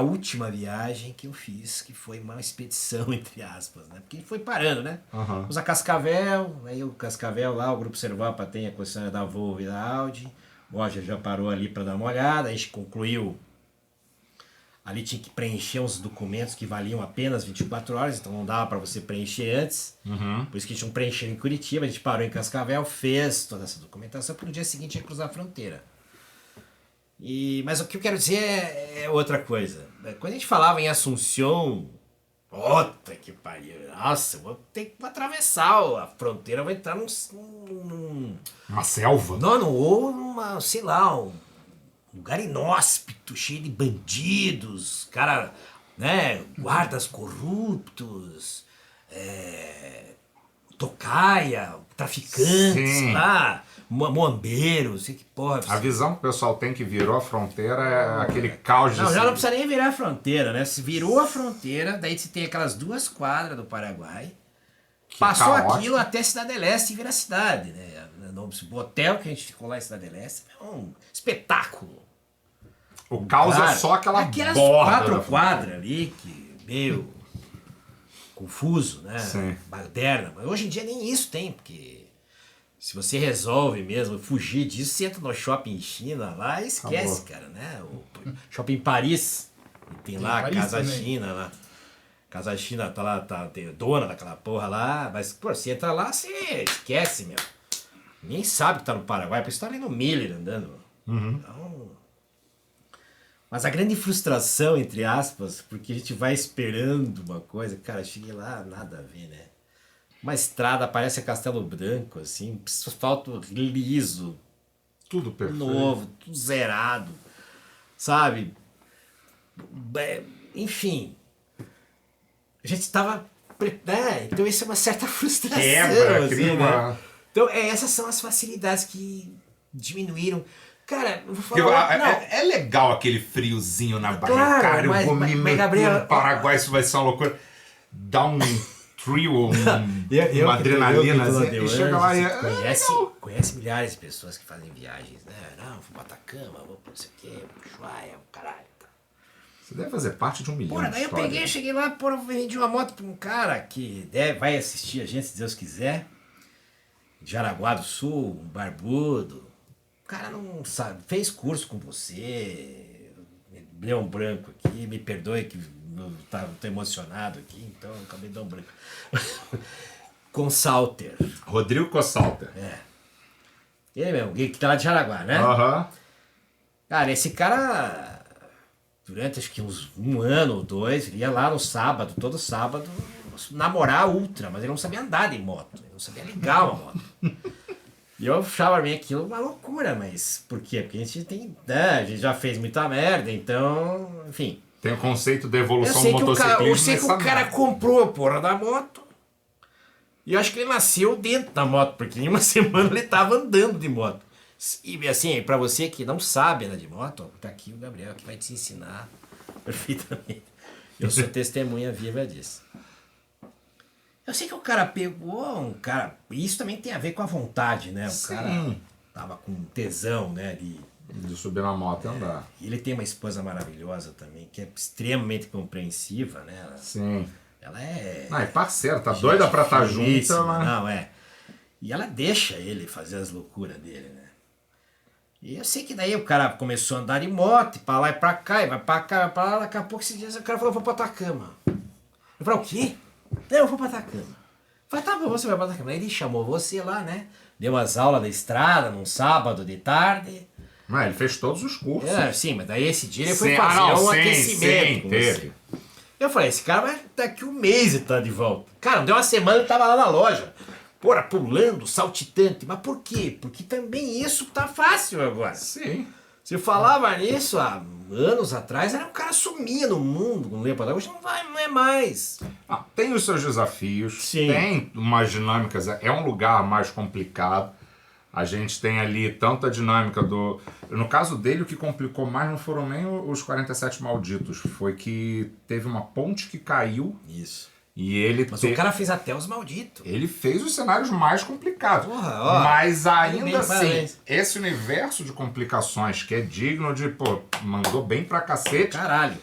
última viagem que eu fiz, que foi uma expedição, entre aspas, né? Porque a gente foi parando, né? Usa Cascavel, aí o Cascavel lá, o Grupo Servopa tem a concessionária da Volvo e da Audi. O Roger já parou ali para dar uma olhada, a gente concluiu. Ali tinha que preencher uns documentos que valiam apenas 24 horas, então não dava para você preencher antes. Por isso que a gente não preencheu em Curitiba, a gente parou em Cascavel, fez toda essa documentação, porque no dia seguinte ia cruzar a fronteira. Mas o que eu quero dizer é outra coisa. Quando a gente falava em Assunção, puta que pariu, nossa, vou ter que atravessar a fronteira, vou entrar Uma selva? ou numa, sei lá, um lugar inóspito, cheio de bandidos, cara, né, guardas corruptos, tocaia, traficantes, sei lá, moambeiros, sei que porra. A visão que o pessoal tem que virou a fronteira é aquele caos de... Não, já não precisa nem virar a fronteira, né? Se virou a fronteira, daí você tem aquelas 2 quadras do Paraguai, passou caótico. aquilo até Cidade Leste e vira cidade, né? O hotel que a gente ficou lá em Cidade Leste é um espetáculo. O caos é só aquelas borda 4 quadras ali, que, meu, confuso, né? Sim. Moderna. Mas hoje em dia nem isso tem, porque se você resolve mesmo fugir disso, você entra no shopping China lá e esquece, cara, né? O shopping Paris, tem lá a Casa também. China lá. Casa China tá lá, tem dona daquela porra lá, mas, pô, você entra lá, você esquece, meu. Nem sabe que tá no Paraguai, porque você tá ali no Miller andando. Então, mas a grande frustração, entre aspas, porque a gente vai esperando uma coisa, cara, cheguei lá, nada a ver, né? Uma estrada parece Castelo Branco, assim, asfalto liso, Tudo perfeito. novo, tudo zerado, sabe? Enfim, a gente tava... então isso é uma certa frustração, Quebra, assim, cria né? uma... Então essas são as facilidades que diminuíram. Cara, eu vou falar... É legal aquele friozinho na barriga. Claro, Cara, eu vou me meter Gabriel, no Paraguai, isso vai ser uma loucura. Dá um thrill, uma adrenalina. E chega lá e... Conhece milhares de pessoas que fazem viagens, né? Não, vou pra Atacama, vou pra não sei o quê, vou pro Ushuaia, caralho. Você deve fazer parte de 1 milhão Porra, de daí eu histórias. peguei, cheguei lá, porra, vendi uma moto pra um cara que vai assistir a gente, se Deus quiser. De Jaraguá do Sul, um barbudo. O cara não sabe, fez curso com você, deu um branco aqui, me perdoe que eu tô emocionado aqui, então eu acabei de dar um branco. Consalter. Rodrigo Consalter. Ele mesmo, que tá lá de Jaraguá, né? Cara, esse cara, durante acho que uns 1 ano ou 2, ele ia lá no sábado, todo sábado, namorar a Ultra, mas ele não sabia andar de moto, ele não sabia ligar uma moto. E eu achava meio aquilo uma loucura, mas por quê? Porque a gente já fez muita merda, então, enfim. Tem o conceito da evolução do Eu motociclismo. sei que o cara comprou a porra da moto, e eu acho que ele nasceu dentro da moto, porque em 1 semana ele tava andando de moto. E assim, pra você que não sabe andar de moto, tá aqui o Gabriel que vai te ensinar perfeitamente. Eu sou testemunha viva disso. Eu sei que o cara pegou um cara... Isso também tem a ver com a vontade, né? O cara tava com tesão, né? De subir na moto e andar. E ele tem uma esposa maravilhosa também, que é extremamente compreensiva, né? Sim. Ela é... É parceira, tá doida pra estar junto. Finíssima, não, E ela deixa ele fazer as loucuras dele, né? E eu sei que daí o cara começou a andar de moto, pra lá e pra cá, e vai pra cá, vai pra lá, daqui a pouco esses dias o cara falou, vou pra Atacama. Eu falei, o quê? Não, eu vou pra Atacama. Eu falei, tá bom, você vai pra Atacama. Aí ele chamou você lá, né? Deu umas aulas da estrada num sábado de tarde. Mas ele fez todos os cursos. Sim, mas daí esse dia ele foi Sim, fazer um sim, aquecimento. sim, com teve. você. Eu falei, esse cara vai daqui um mês e tá de volta. Cara, não deu uma semana ele tava lá na loja. Porra, pulando, saltitante. Mas por quê? Porque também isso tá fácil agora. Sim. Você falava nisso há anos atrás, era um cara sumia no mundo com lâmpada. Hoje não é mais. Ah, tem os seus desafios, Sim. tem umas dinâmicas, é um lugar mais complicado. A gente tem ali tanta dinâmica do... No caso dele, o que complicou mais não foram nem os 47 malditos, foi que teve uma ponte que caiu Isso. e ele... Mas o cara fez até os malditos. Ele fez os cenários mais complicados. Porra, ó, mas ainda bem, assim, parabéns. esse universo de complicações que é digno de, pô, mandou bem pra cacete. Caralho.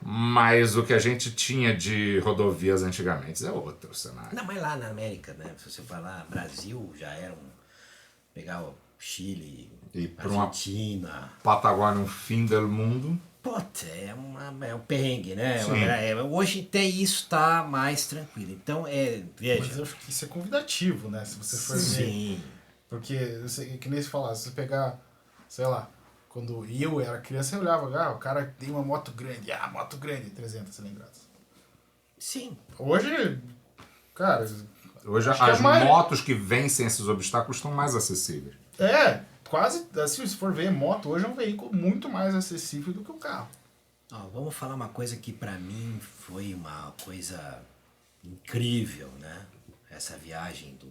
Mas o que a gente tinha de rodovias antigamente é outro cenário. Não, mas lá na América, né? Se você falar Brasil, já era um... Pegar o Chile, E pra uma Argentina... Patagônia, um fim do mundo. Puta, é um perrengue, né? Sim. Hoje até isso tá mais tranquilo. Então, Mas veja. eu acho que isso é convidativo, né? Se você for ver. Sim. Porque, que nem se falar, se você pegar, sei lá, quando eu era criança, eu olhava, o cara tem uma moto grande, moto grande, 300 cilindradas. Sim. Hoje, cara... Hoje acho que as é mais- motos que vencem esses obstáculos estão mais acessíveis. Quase, assim, se for ver, moto hoje é um veículo muito mais acessível do que o carro. Ó, vamos falar uma coisa que pra mim foi uma coisa incrível, né? Essa viagem do...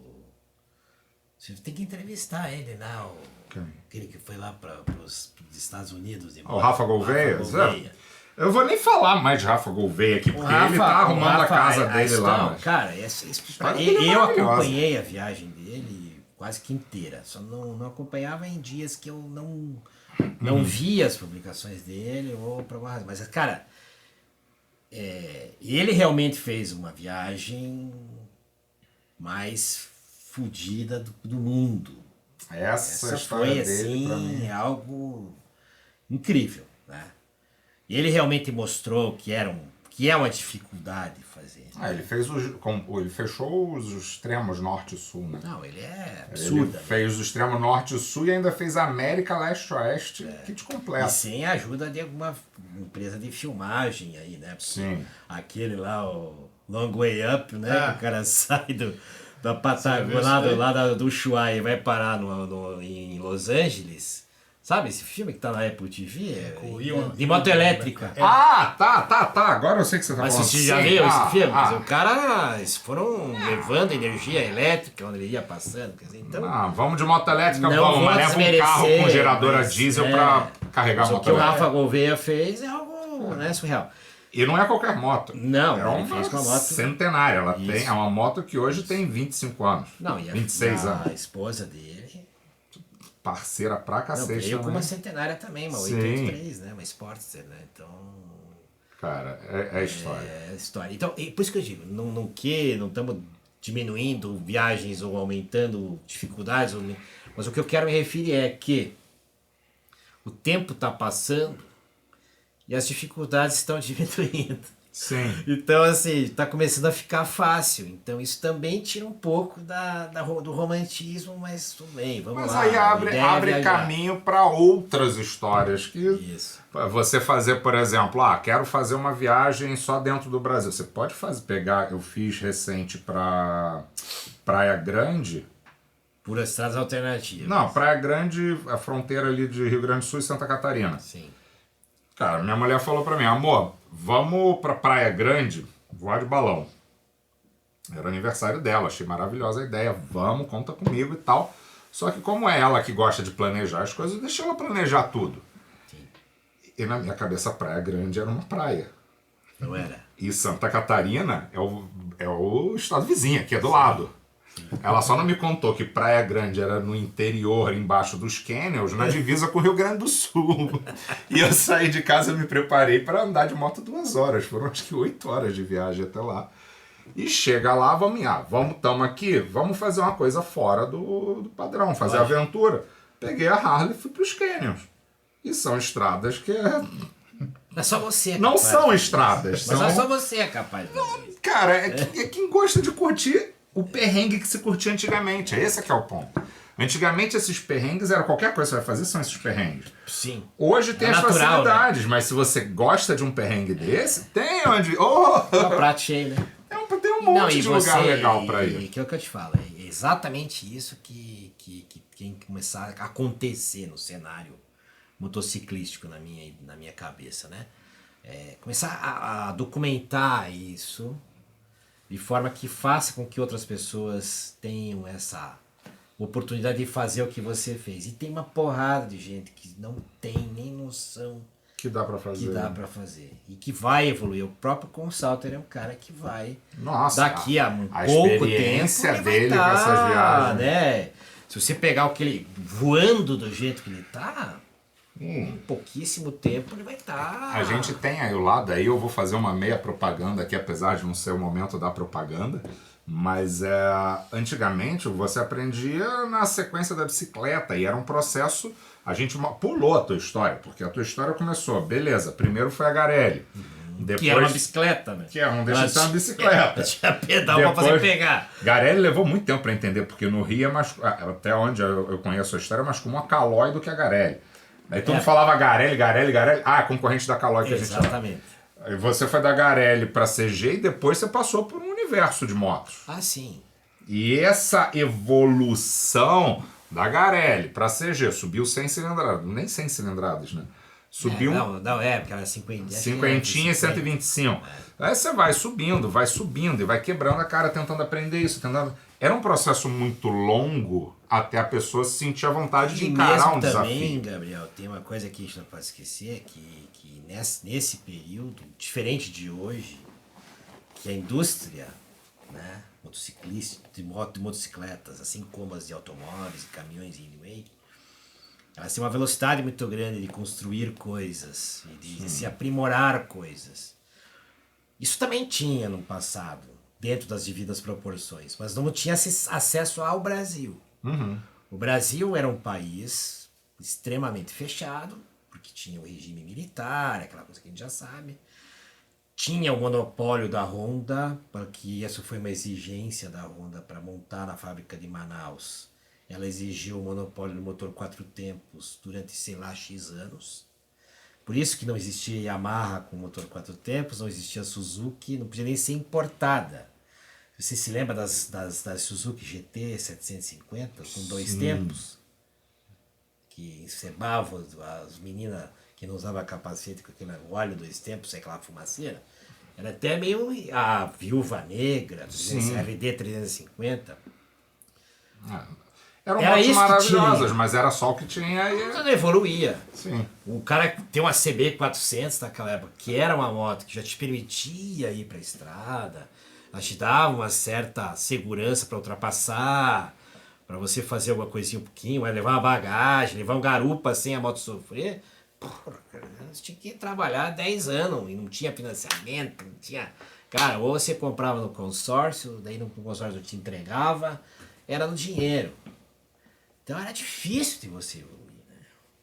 Você tem que entrevistar ele lá, Quem? aquele que foi lá para os Estados Unidos. De O Rafa Gouveia? Gouveia. Eu vou nem falar mais de Rafa Gouveia aqui, porque ele tá o arrumando a casa a dele lá. história- mas- Cara, história dele é eu maravilhosa. acompanhei a viagem dele quase que inteira. Só não acompanhava em dias que eu não via as publicações dele ou por alguma razão. Mas, cara, ele realmente fez uma viagem mais fodida do mundo. Essa Essa história foi, dele, pra mim. assim, algo incrível, né? E ele realmente mostrou que é uma dificuldade fazer. Ele fechou os extremos norte e sul, né? Não, ele é Ele absurdo. fez o extremo norte e sul e ainda fez América Leste-Oeste, que te E completa. sem a ajuda de alguma empresa de filmagem aí, né? Porque Sim. aquele lá, o Long Way Up, né? Ah. Que o cara sai da Patagônia, Você viu isso lá do Ushuaia e vai parar em Los Angeles. Sabe esse filme que tá na Apple TV? com o Ian- De moto elétrica. Ah, tá. Agora eu sei que você tá Mas falando. você já Sim, viu esse filme? ah. O cara, eles foram levando energia elétrica onde ele ia passando. Quer dizer, então, Vamos de moto elétrica, Não vamos, vou mas leva um desmerecer, carro com gerador a mas diesel pra carregar a mas o moto que o elétrica. Rafa Gouveia fez é algo, né, surreal. E não é qualquer moto. Não, é ele fez com uma moto centenária. Ela Isso. é uma moto que hoje tem 25 anos. Não, e 26 a anos. esposa dele Parceira pra não, cacete veio com também. uma centenária também, uma Sim. 83, né? Uma Sportster, né? Então, Cara, é história. é história. Então, e por isso que eu digo, não estamos diminuindo viagens ou aumentando dificuldades, mas o que eu quero me referir é que o tempo está passando e as dificuldades estão diminuindo. Sim. Então, assim, tá começando a ficar fácil. Então, isso também tira um pouco do romantismo, mas tudo bem, vamos Mas lá. aí A ideia é abre viajar. caminho para outras histórias que Isso. você fazer, por exemplo, quero fazer uma viagem só dentro do Brasil. Você pode eu fiz recente para Praia Grande. Por estradas alternativas. Não, Praia Grande, a fronteira ali de Rio Grande do Sul e Santa Catarina. Sim. Cara, minha mulher falou pra mim, amor, vamos pra Praia Grande voar de balão. Era aniversário dela, achei maravilhosa a ideia, vamos, conta comigo e tal. Só que como é ela que gosta de planejar as coisas, deixa ela planejar tudo. Sim. E na minha cabeça, Praia Grande era uma praia. Não era? E Santa Catarina é o estado vizinho, aqui é do lado. Ela só não me contou que Praia Grande era no interior, embaixo dos canyons, na divisa com o Rio Grande do Sul. E eu saí de casa e me preparei para andar de moto 2 horas. Foram acho que 8 horas de viagem até lá. E chega lá, estamos aqui, vamos fazer uma coisa fora do padrão, fazer aventura. peguei a Harley e fui pros canyons. E são estradas que É só você. não capaz são de- estradas. Mas São... é só você é capaz de fazer isso. Cara, é quem gosta de curtir o perrengue que se curtia antigamente. Esse é que é o ponto. Antigamente esses perrengues era qualquer coisa que você vai fazer, são esses perrengues. Sim. Hoje tem É as natural, facilidades, mas se você gosta de um perrengue desse, tem onde... Oh! É o prato cheio, né? Tem um monte de lugar legal pra ir. Que é o que eu te falo, é exatamente isso que tem que começar a acontecer no cenário motociclístico na minha cabeça, né? Começar a documentar isso de forma que faça com que outras pessoas tenham essa oportunidade de fazer o que você fez. E tem uma porrada de gente que não tem nem noção Que dá pra fazer. que dá pra fazer e que vai evoluir. O próprio Consulter é um cara que vai Nossa, daqui a um a pouco tempo experiência ele vai dele com tá, essas viagens. né? Se você pegar aquele voando do jeito que ele tá, em pouquíssimo tempo ele vai estar. A gente tem aí o lado, aí eu vou fazer uma meia propaganda aqui, apesar de não ser o momento da propaganda, mas antigamente você aprendia na sequência da bicicleta e era um processo, a gente pulou a tua história, porque a tua história começou, beleza, primeiro foi a Garelli, depois, que era uma bicicleta, né? que não deixa de ser uma bicicleta. Tinha pedal pra fazer pegar. Garelli levou muito tempo para entender, porque no Rio é mais, até onde eu conheço a história, é mais comum a Caloi do que a Garelli. Aí todo mundo falava Garelli, concorrente da Caloi que a gente chama. Exatamente. Aí você foi da Garelli para CG e depois você passou por um universo de motos. Ah, sim. E essa evolução da Garelli para CG subiu 100 cilindradas, nem 100 cilindradas, né? Subiu porque era 50. cinquentinha e 125. Aí você vai subindo e vai quebrando a cara tentando aprender isso. Era um processo muito longo até a pessoa se sentir à vontade de encarar um também, desafio. Gabriel, tem uma coisa que a gente não pode esquecer, que nesse período, diferente de hoje, que a indústria, né, motociclista, de motocicletas, assim como as de automóveis, caminhões e anyway, elas têm uma velocidade muito grande de construir coisas e de se aprimorar coisas. Isso também tinha no passado, dentro das devidas proporções, mas não tinha acesso ao Brasil. O Brasil era um país extremamente fechado, porque tinha o regime militar, aquela coisa que a gente já sabe. Tinha o monopólio da Honda, porque essa foi uma exigência da Honda para montar na fábrica de Manaus. Ela exigiu o monopólio do motor 4 tempos durante, sei lá, X anos. Por isso que não existia Yamaha com motor 4 tempos, não existia Suzuki, não podia nem ser importada. Você se lembra das Suzuki GT 750 com 2 tempos? Que encebavam as meninas que não usavam capacete com aquele óleo 2 tempos, aquela fumaceira? Era até meio a Viúva Negra, RD 350. Eram Era motos isso que maravilhosas, tinha. mas era só o que tinha aí. Não evoluía. Sim. O cara tem uma CB 400 naquela época, que era uma moto que já te permitia ir para a estrada, ela te dava uma certa segurança para ultrapassar, para você fazer alguma coisinha um pouquinho, levar uma bagagem, levar um garupa sem a moto sofrer. Porra, cara, você tinha que trabalhar 10 anos e não tinha financiamento, não tinha... Cara, ou você comprava no consórcio, daí no consórcio te entregava, era no dinheiro. Então era difícil de você evoluir, né?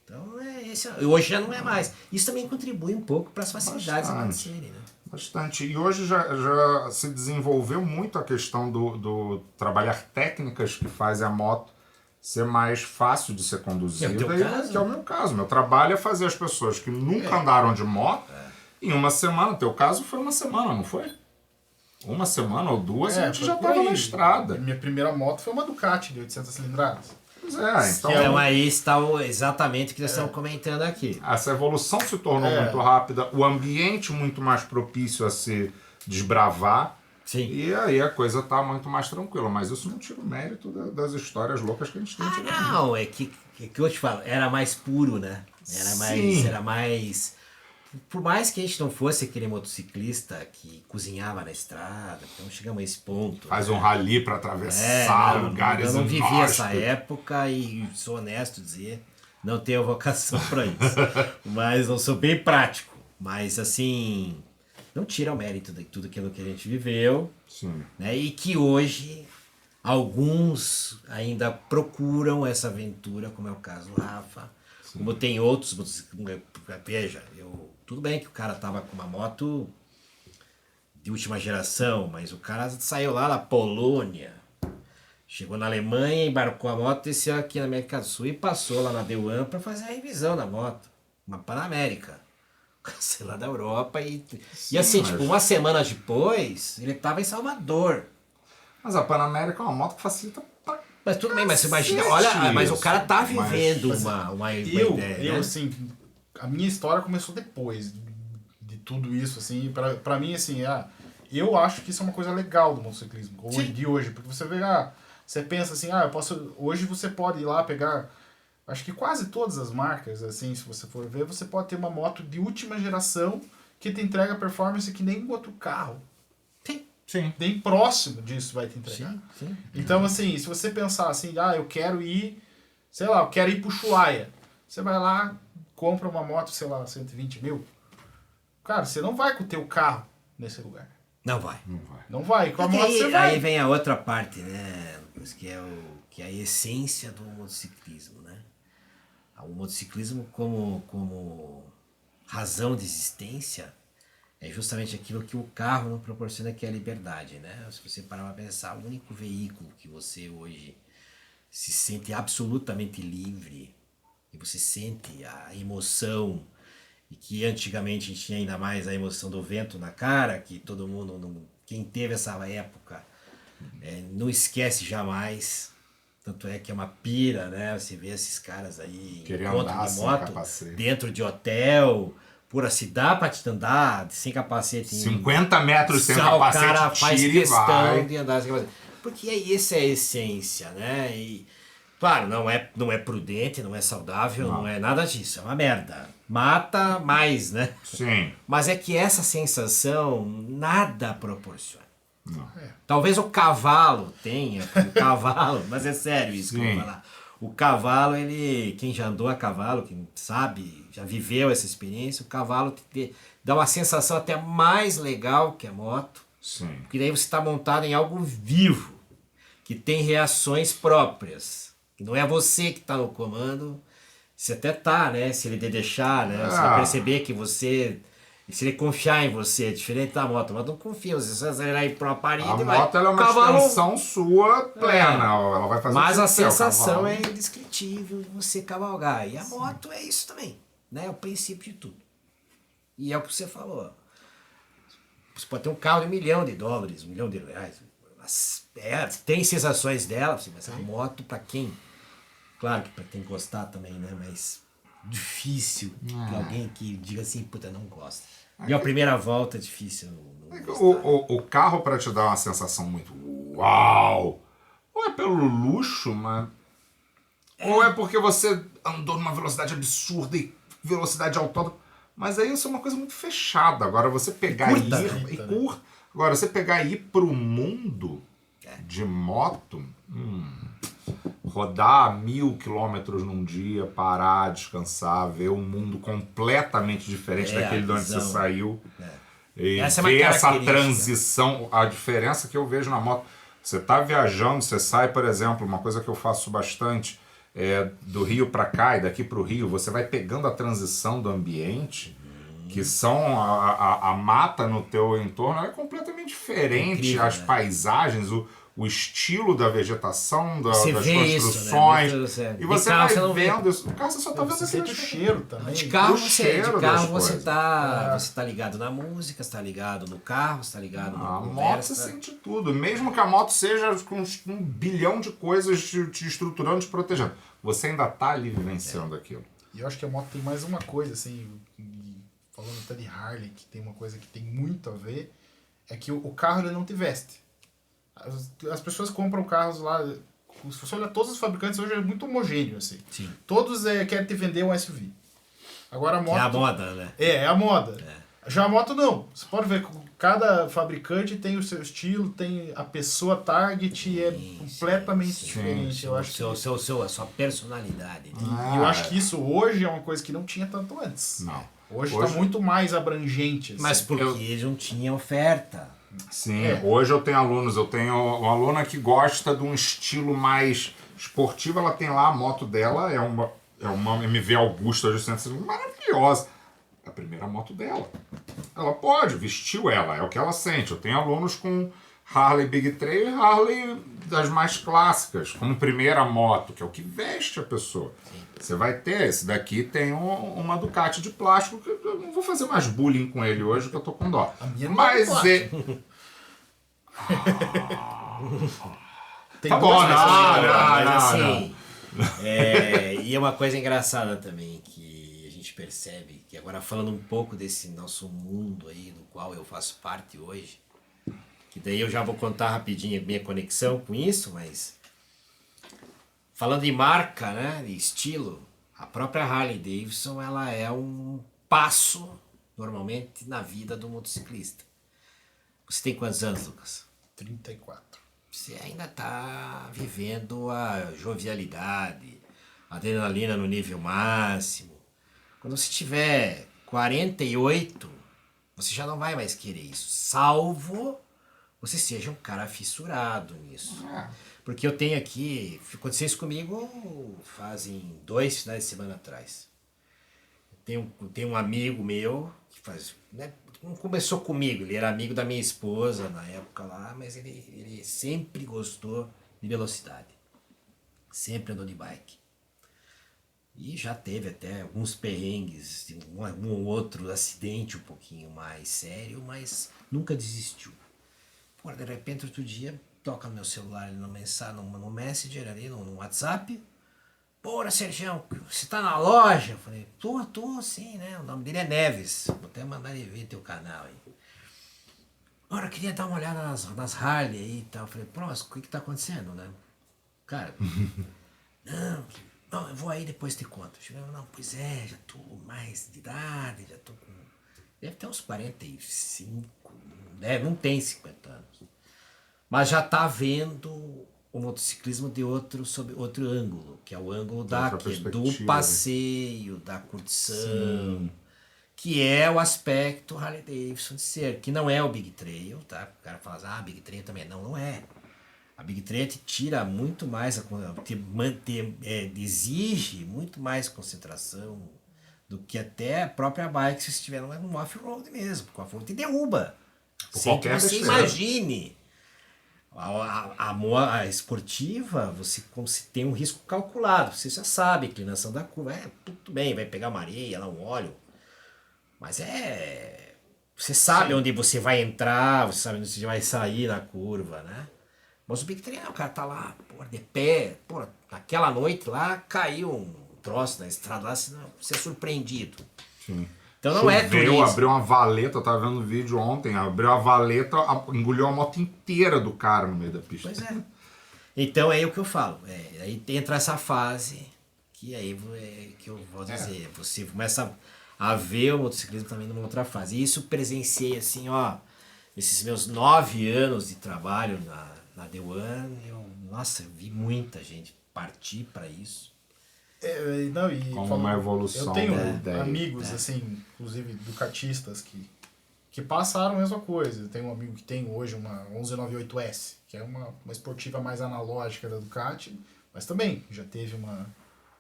Então hoje já não é mais. Isso também contribui um pouco para as facilidades acontecerem, né? Bastante. E hoje já se desenvolveu muito a questão do trabalhar técnicas que fazem a moto ser mais fácil de ser conduzida. Que é o meu caso. Meu trabalho é fazer as pessoas que nunca andaram de moto em uma semana. No teu caso foi uma semana, não foi? Uma semana ou duas a gente já estava na estrada. Minha primeira moto foi uma Ducati de 800 cilindradas. Pois é, então... Então aí está exatamente o que nós estamos comentando aqui. Essa evolução se tornou muito rápida, o ambiente muito mais propício a se desbravar. Sim. E aí a coisa tá muito mais tranquila. Mas isso não tira o mérito das histórias loucas que a gente tem tirado. Não, é que eu te falo, era mais puro, né? Era mais... Por mais que a gente não fosse aquele motociclista que cozinhava na estrada, então chegamos a esse ponto. Faz um rally para atravessar lugares eu não vivi inóspitos. essa época e sou honesto dizer, não tenho vocação para isso. Mas eu sou bem prático. Mas assim, não tira o mérito de tudo aquilo que a gente viveu. Sim. Né? E que hoje Alguns ainda procuram essa aventura, como é o caso do Rafa. Como tem outros, veja, tudo bem que o cara tava com uma moto de última geração, mas o cara saiu lá da Polônia, chegou na Alemanha, embarcou a moto, desceu aqui na América do Sul e passou lá na D1 para fazer a revisão da moto, uma Panamérica. Sei lá da Europa e assim, tipo, uma semana depois, ele tava em Salvador. Mas a Panamérica é uma moto que facilita pra... Mas tudo bem, mas você imagina, olha, mas o cara tá vivendo uma Eu, ideia, né? assim, a minha história começou depois de tudo isso, assim, pra mim, assim, eu acho que isso é uma coisa legal do motociclismo, hoje, porque você vê, você pensa assim, hoje você pode ir lá pegar, acho que quase todas as marcas, assim, se você for ver, você pode ter uma moto de última geração que te entrega performance que nem um outro carro. Sim. Bem próximo disso vai te entregar. Sim. Então, assim, se você pensar assim, eu quero ir, sei lá, eu quero ir pro Ushuaia. Você vai lá, compra uma moto, sei lá, 120 mil. Cara, você não vai com o teu carro nesse lugar. Não vai. Não vai. Com a Porque moto você vai. aí vem a outra parte, né, Lucas, que é a essência do motociclismo, né? O motociclismo como razão de existência é justamente aquilo que o carro não proporciona, que é a liberdade, né? Se você parar para pensar, o único veículo que você hoje se sente absolutamente livre e você sente a emoção, e que antigamente a gente tinha ainda mais a emoção do vento na cara, que todo mundo, quem teve essa época, não esquece jamais. Tanto é que é uma pira, né? Você vê esses caras aí em encontro de moto, dentro de hotel. Se dá pra te andar sem capacete. 50 metros sem capacete, o cara faz tira questão de andar sem capacete. Porque aí essa é a essência, né? E, claro, não é prudente, não é saudável, não é nada disso. É uma merda. Mata mais, né? Sim. Mas é que essa sensação nada proporciona. Não. Talvez o cavalo tenha, mas é sério isso que eu vou falar. O cavalo, quem já andou a cavalo, quem sabe, já viveu essa experiência, o cavalo dá uma sensação até mais legal que a moto. Sim. Porque daí você está montado em algo vivo, que tem reações próprias. Não é você que está no comando, você até tá, né? Se ele deixar, né? Você vai perceber que você... Se ele confiar em você, é diferente da moto. A moto não confia, você vai acelerar aí para uma parede e vai... A moto ela é uma extensão sua plena, ela vai fazer mas o que a você quer, sensação é indescritível de você cavalgar. E a moto é isso também, né? É o princípio de tudo. E é o que você falou. Você pode ter um carro de $1 milhão, $1 milhão. Tem sensações dela, mas a moto, para quem... Claro que para quem gostar também, né? Mas difícil que alguém que diga assim, puta, não gosta. E a primeira volta é difícil. O carro, para te dar uma sensação muito uau, ou é pelo luxo, mas... ou é porque você andou numa velocidade absurda e velocidade autódromo. Mas aí isso é uma coisa muito fechada. Agora você pegar e ir... Agora você pegar e ir pro mundo de moto... rodar 1000 quilômetros num dia, parar, descansar, ver um mundo completamente diferente daquele de onde você saiu. E ver essa transição, a diferença que eu vejo na moto. Você tá viajando, você sai, por exemplo, uma coisa que eu faço bastante, do Rio para cá e daqui para o Rio, você vai pegando a transição do ambiente, que são a mata no teu entorno, é completamente diferente, incrível, as paisagens, o estilo da vegetação, das construções. Isso, né? E você vai vendo isso. No carro você só tá vendo Você sente o cheiro também. De carro, você tá ligado na música, você tá ligado no carro, você tá ligado na conversa. A moto você sente tudo. Mesmo que a moto seja com 1 bilhão de coisas te estruturando, te protegendo. Você ainda tá ali vivenciando aquilo. E eu acho que a moto tem mais uma coisa, assim, falando até de Harley, que tem uma coisa que tem muito a ver, é que o carro ele não te veste. As pessoas compram carros lá, se você olhar todos os fabricantes hoje é muito homogêneo, assim. Sim. Todos querem te vender um SUV. Agora a moto... É a moda, né? É a moda. Já a moto não. Você pode ver que cada fabricante tem o seu estilo, tem a pessoa target, completamente diferente. Eu acho a sua personalidade. E eu acho que isso hoje é uma coisa que não tinha tanto antes. Não. Hoje está muito mais abrangente. Assim. Mas porque eles não tinham oferta. Sim, hoje eu tenho alunos, eu tenho uma aluna que gosta de um estilo mais esportivo, ela tem lá a moto dela, é uma MV Augusta 800, maravilhosa. É a primeira moto dela. Ela pode, vestiu ela, é o que ela sente. Eu tenho alunos com Harley Big Trail e Harley das mais clássicas, como primeira moto, que é o que veste a pessoa. Você vai ter, esse daqui tem uma Ducati de plástico, que eu não vou fazer mais bullying com ele hoje, que eu tô com dó. A minha não Mas é é... Tem Tá bom, duas Mas não. assim, e é uma coisa engraçada também que a gente percebe, que agora falando um pouco desse nosso mundo aí, do qual eu faço parte hoje, que daí eu já vou contar rapidinho a minha conexão com isso, mas falando de marca, né, de estilo, a própria Harley Davidson, ela é um passo, normalmente, na vida do motociclista. Você tem quantos anos, Lucas? 34. Você ainda está vivendo a jovialidade, a adrenalina no nível máximo. Quando você tiver 48, você já não vai mais querer isso, salvo você seja um cara fissurado nisso. Porque eu tenho aqui, aconteceu isso comigo fazem 2 finais de semana atrás. Tenho um amigo meu que faz, né, não começou comigo, ele era amigo da minha esposa na época lá, mas ele sempre gostou de velocidade. Sempre andou de bike. E já teve até alguns perrengues, um ou outro acidente um pouquinho mais sério, mas nunca desistiu. Pô, de repente, outro dia, toca no meu celular no Messenger ali, no WhatsApp. Porra, Sergião, você tá na loja? Eu falei, tô sim, né? O nome dele é Neves. Vou até mandar ele ver teu canal aí. Ora, eu queria dar uma olhada nas Harley aí e tal. Eu falei, pô, mas o que tá acontecendo, né? Cara, não, eu vou aí depois te conto. Eu falei, não, pois é, já tô mais de idade, já tô com... Deve ter uns 45, não tem 50 anos. Mas já tá vendo o motociclismo de sob outro ângulo, que é o ângulo do passeio, da curtição, sim, que é o aspecto Harley Davidson de ser, que não é o Big Trail, tá? O cara fala, Big Trail também. Não é. A Big Trail te tira muito mais, exige muito mais concentração do que até a própria bike se estiver num off-road mesmo, porque o off-road te derruba. Sem que você imagine. A esportiva, você tem um risco calculado. Você já sabe, a inclinação da curva. Tudo bem, vai pegar uma areia, um óleo. Mas você sabe onde você vai entrar, você sabe onde você vai sair na curva, né? Mas o Big Trail, o cara tá lá, de pé. Naquela noite lá, caiu um troço na estrada lá, você é surpreendido. Sim. Então não é turismo. Abriu uma valeta, eu tava vendo um vídeo ontem, abriu a valeta, engoliu a moto inteira do cara no meio da pista. Pois é. Então é o que eu falo. Aí entra essa fase que aí que eu vou dizer. Você começa a ver o motociclismo também numa outra fase. E isso presenciei assim, nesses meus 9 anos de trabalho na The One, eu vi muita gente partir para isso. Como uma evolução. Eu tenho amigos, assim, inclusive ducatistas, que passaram a mesma coisa. Eu tenho um amigo que tem hoje uma 1198S, que é uma esportiva mais analógica da Ducati, mas também já teve uma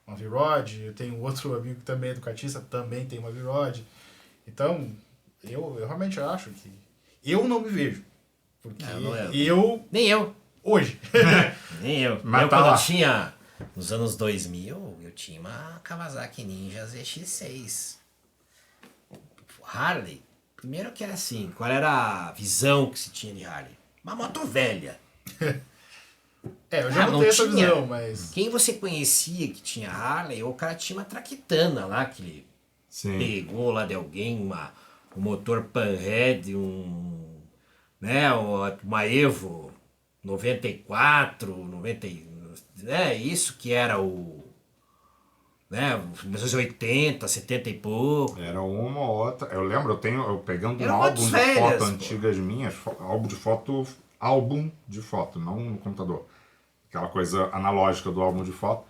V-Rod. Eu tenho outro amigo que também é ducatista, também tem uma V-Rod. Então, eu realmente acho que... Eu não me vejo. Porque Nem eu. Hoje. Nem eu. Mas quando eu tinha... Nos anos 2000, eu tinha uma Kawasaki Ninja ZX6. Harley, primeiro que era assim, qual era a visão que se tinha de Harley? Uma moto velha. Eu já não tenho essa visão, mas... Quem você conhecia que tinha Harley, o cara tinha uma traquitana lá, que ele pegou lá de alguém, um motor Panhead, uma Evo 94, 90... isso que era o... 1980, 70 e pouco. Era uma ou outra. Eu lembro, eu pegando um álbum de foto antigas minhas, álbum de foto, não no computador. Aquela coisa analógica do álbum de foto,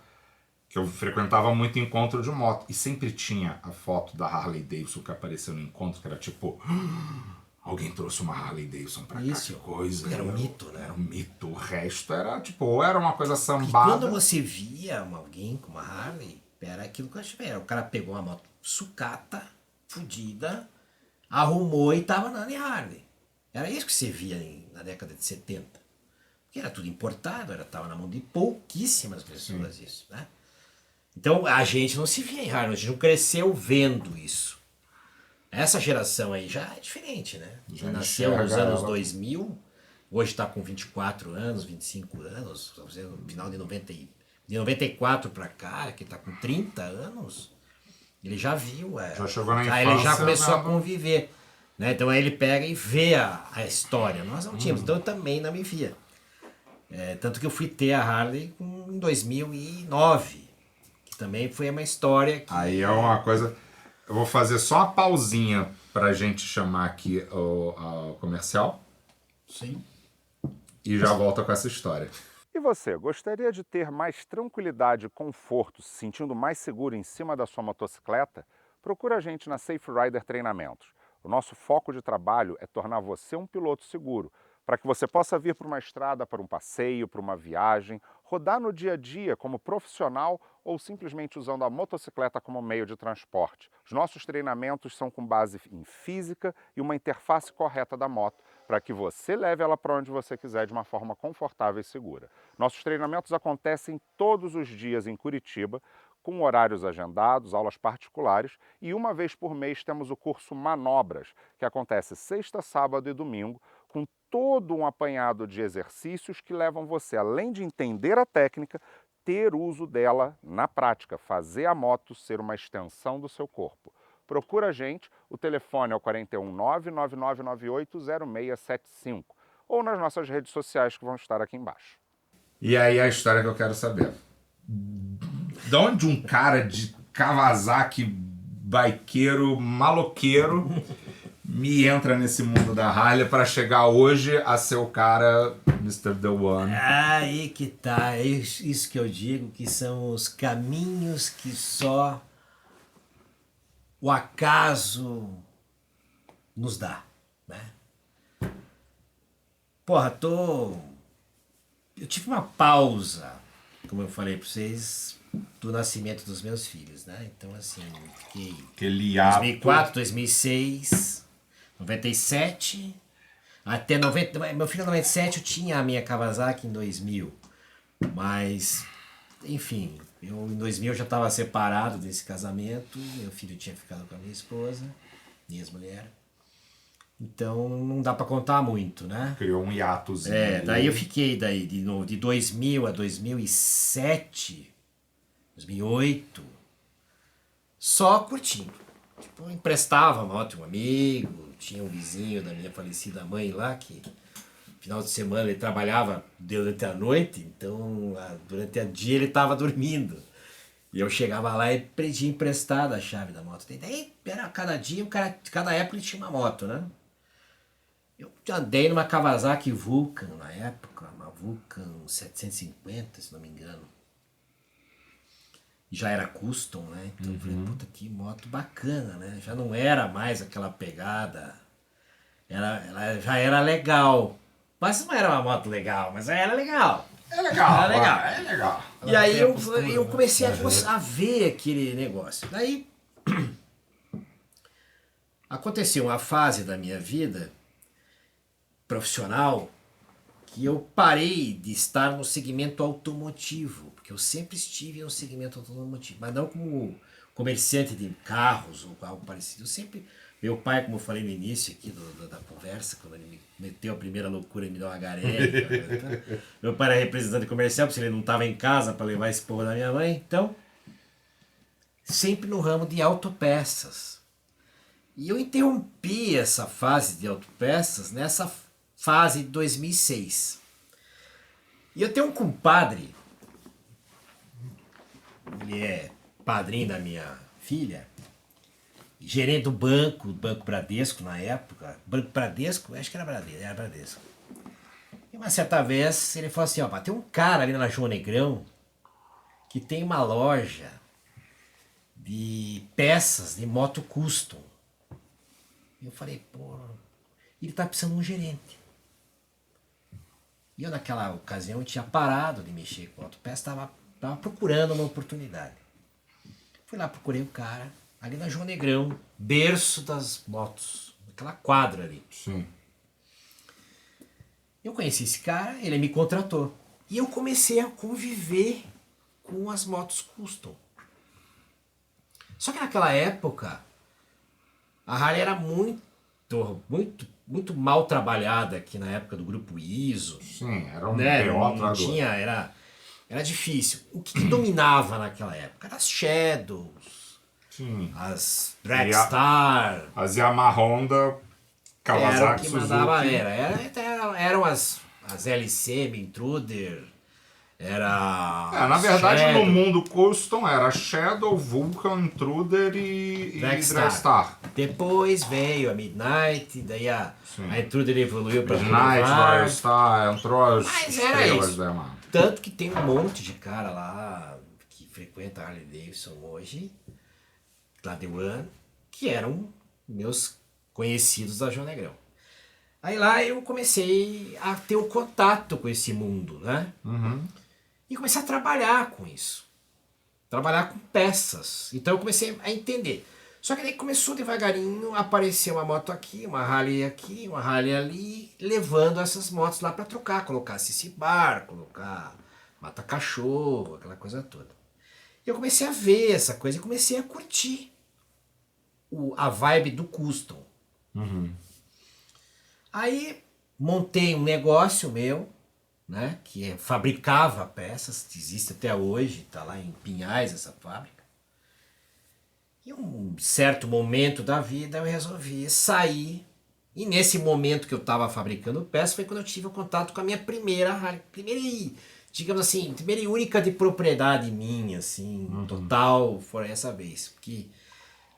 que eu frequentava muito encontro de moto. E sempre tinha a foto da Harley Davidson que apareceu no encontro, que era tipo... alguém trouxe uma Harley Davidson pra cá, Isso. que coisa. Era um mito, né? Era um mito. O resto era, tipo, ou era uma coisa E sambada. quando você via alguém com uma Harley, era aquilo que eu achei. O cara pegou uma moto sucata, fodida, arrumou e tava andando em Harley. Era isso que você via na década de 70. Porque era tudo importado, tava na mão de pouquíssimas pessoas isso, né? Então a gente não se via em Harley, a gente não cresceu vendo isso. Essa geração aí já é diferente, né? Já nasceu nos enxerga anos ela. 2000, hoje está com 24 anos, 25 anos, no final de 94 para cá, que está com 30 anos, ele já viu. Já chegou na Ele já infância, começou a né? conviver. Né? Então aí ele pega e vê a história. Nós não tínhamos, então eu também não me via. Tanto que eu fui ter a Harley em 2009, que também foi uma história que... Aí é uma coisa... Eu vou fazer só uma pausinha pra gente chamar aqui o comercial Sim. e já volta com essa história. E você, gostaria de ter mais tranquilidade e conforto, se sentindo mais seguro em cima da sua motocicleta? Procura a gente na Safe Rider Treinamentos. O nosso foco de trabalho é tornar você um piloto seguro, para que você possa vir para uma estrada, para um passeio, para uma viagem, rodar no dia a dia como profissional ou simplesmente usando a motocicleta como meio de transporte. Os nossos treinamentos são com base em física e uma interface correta da moto, para que você leve ela para onde você quiser de uma forma confortável e segura. Nossos treinamentos acontecem todos os dias em Curitiba, com horários agendados, aulas particulares, e uma vez por mês temos o curso Manobras, que acontece sexta, sábado e domingo, com todo um apanhado de exercícios que levam você, além de entender a técnica, ter uso dela na prática, fazer a moto ser uma extensão do seu corpo. Procura a gente, o telefone é o 419-9998-0675 ou nas nossas redes sociais que vão estar aqui embaixo. E aí a história que eu quero saber. De onde um cara de Kawasaki, bikeiro, maloqueiro, me entra nesse mundo da Harley para chegar hoje a ser o cara Mr. The One? Aí que tá, é isso que eu digo, que são os caminhos que só o acaso nos dá, né? Porra, eu tive uma pausa, como eu falei pra vocês, do nascimento dos meus filhos, né? Então, assim, fiquei Aquele ato. 2004, 2006, 97, até 90... Meu filho em 97, eu tinha a minha Kawasaki em 2000. Mas, enfim, em 2000 eu já estava separado desse casamento, meu filho tinha ficado com a minha esposa, minha ex-mulher. Então não dá para contar muito, né? Criou um hiatozinho. Daí eu fiquei de 2000 a 2007, 2008, só curtindo. Tipo, eu emprestava a moto de um amigo, tinha um vizinho da minha falecida mãe lá, que final de semana ele trabalhava durante a noite, então durante o dia ele estava dormindo. E eu chegava lá e pedia emprestada a chave da moto. Daí era cada dia, cada época ele tinha uma moto, né? Eu andei numa Kawasaki Vulcan na época, uma Vulcan 750, se não me engano. E já era custom, né? Então eu falei, puta, que moto bacana, né? Já não era mais aquela pegada. Ela já era legal. Mas não era uma moto legal, mas era legal. É legal. Era legal. É legal. E aí eu comecei a ver aquele negócio. Daí aconteceu uma fase da minha vida profissional que eu parei de estar no segmento automotivo, porque eu sempre estive no segmento automotivo, mas não como comerciante de carros ou algo parecido. Eu sempre, meu pai, como eu falei no início aqui da conversa, quando ele me meteu a primeira loucura e me deu uma garelha, meu pai era representante comercial, porque ele não estava em casa para levar esse povo da minha mãe, então sempre no ramo de autopeças. E eu interrompi essa fase de autopeças nessa fase de 2006. E eu tenho um compadre, ele é padrinho da minha filha, gerente do Banco Bradesco na época. Banco Bradesco? Acho que era Bradesco. E uma certa vez ele falou assim, ó, tem um cara ali na João Negrão que tem uma loja de peças de moto custom. E eu falei, pô, E ele estava precisando de um gerente. E eu, naquela ocasião, eu tinha parado de mexer com a autopeça, estava procurando uma oportunidade. Fui lá, procurei o cara, ali na João Negrão, berço das motos, aquela quadra ali. Sim. Eu conheci esse cara, ele me contratou. E eu comecei a conviver com as motos custom. Só que naquela época, a Harley era muito mal trabalhada aqui na época do grupo ISO. Sim, era um Né? BO Não atrás do outro. tinha, era difícil. O que dominava naquela época? Eram as Shadows, Sim. as Dragstar. As Yamaha Honda, Era o Kawasaki, que Suzuki. mandava, eram as LCM, Intruder, era... Na verdade, Shadow, no mundo custom era Shadow, Vulcan, Intruder e Dragstar. Depois veio a Midnight, daí a Intruder evoluiu para Midnight, Boulevard. Dragstar, entrou as Mas era estrelas isso. da Yamaha. Tanto que tem um monte de cara lá que frequenta a Harley Davidson hoje, lá de One, que eram meus conhecidos da João Negrão. Aí lá eu comecei a ter um contato com esse mundo, né? Uhum. E comecei a trabalhar com isso. Trabalhar com peças. Então eu comecei a entender. Só que daí começou devagarinho a aparecer uma moto aqui, uma Harley aqui, uma Harley ali, levando essas motos lá para trocar, colocar CC Bar, colocar mata-cachorro, aquela coisa toda. E eu comecei a ver essa coisa e comecei a curtir a vibe do custom. Uhum. Aí montei um negócio meu, né, que fabricava peças, existe até hoje, está lá em Pinhais essa fábrica. E um certo momento da vida eu resolvi sair. E nesse momento que eu estava fabricando peças foi quando eu tive o contato com a minha primeira Harley. Digamos assim, primeira e única de propriedade minha, assim, total, foi essa vez. Porque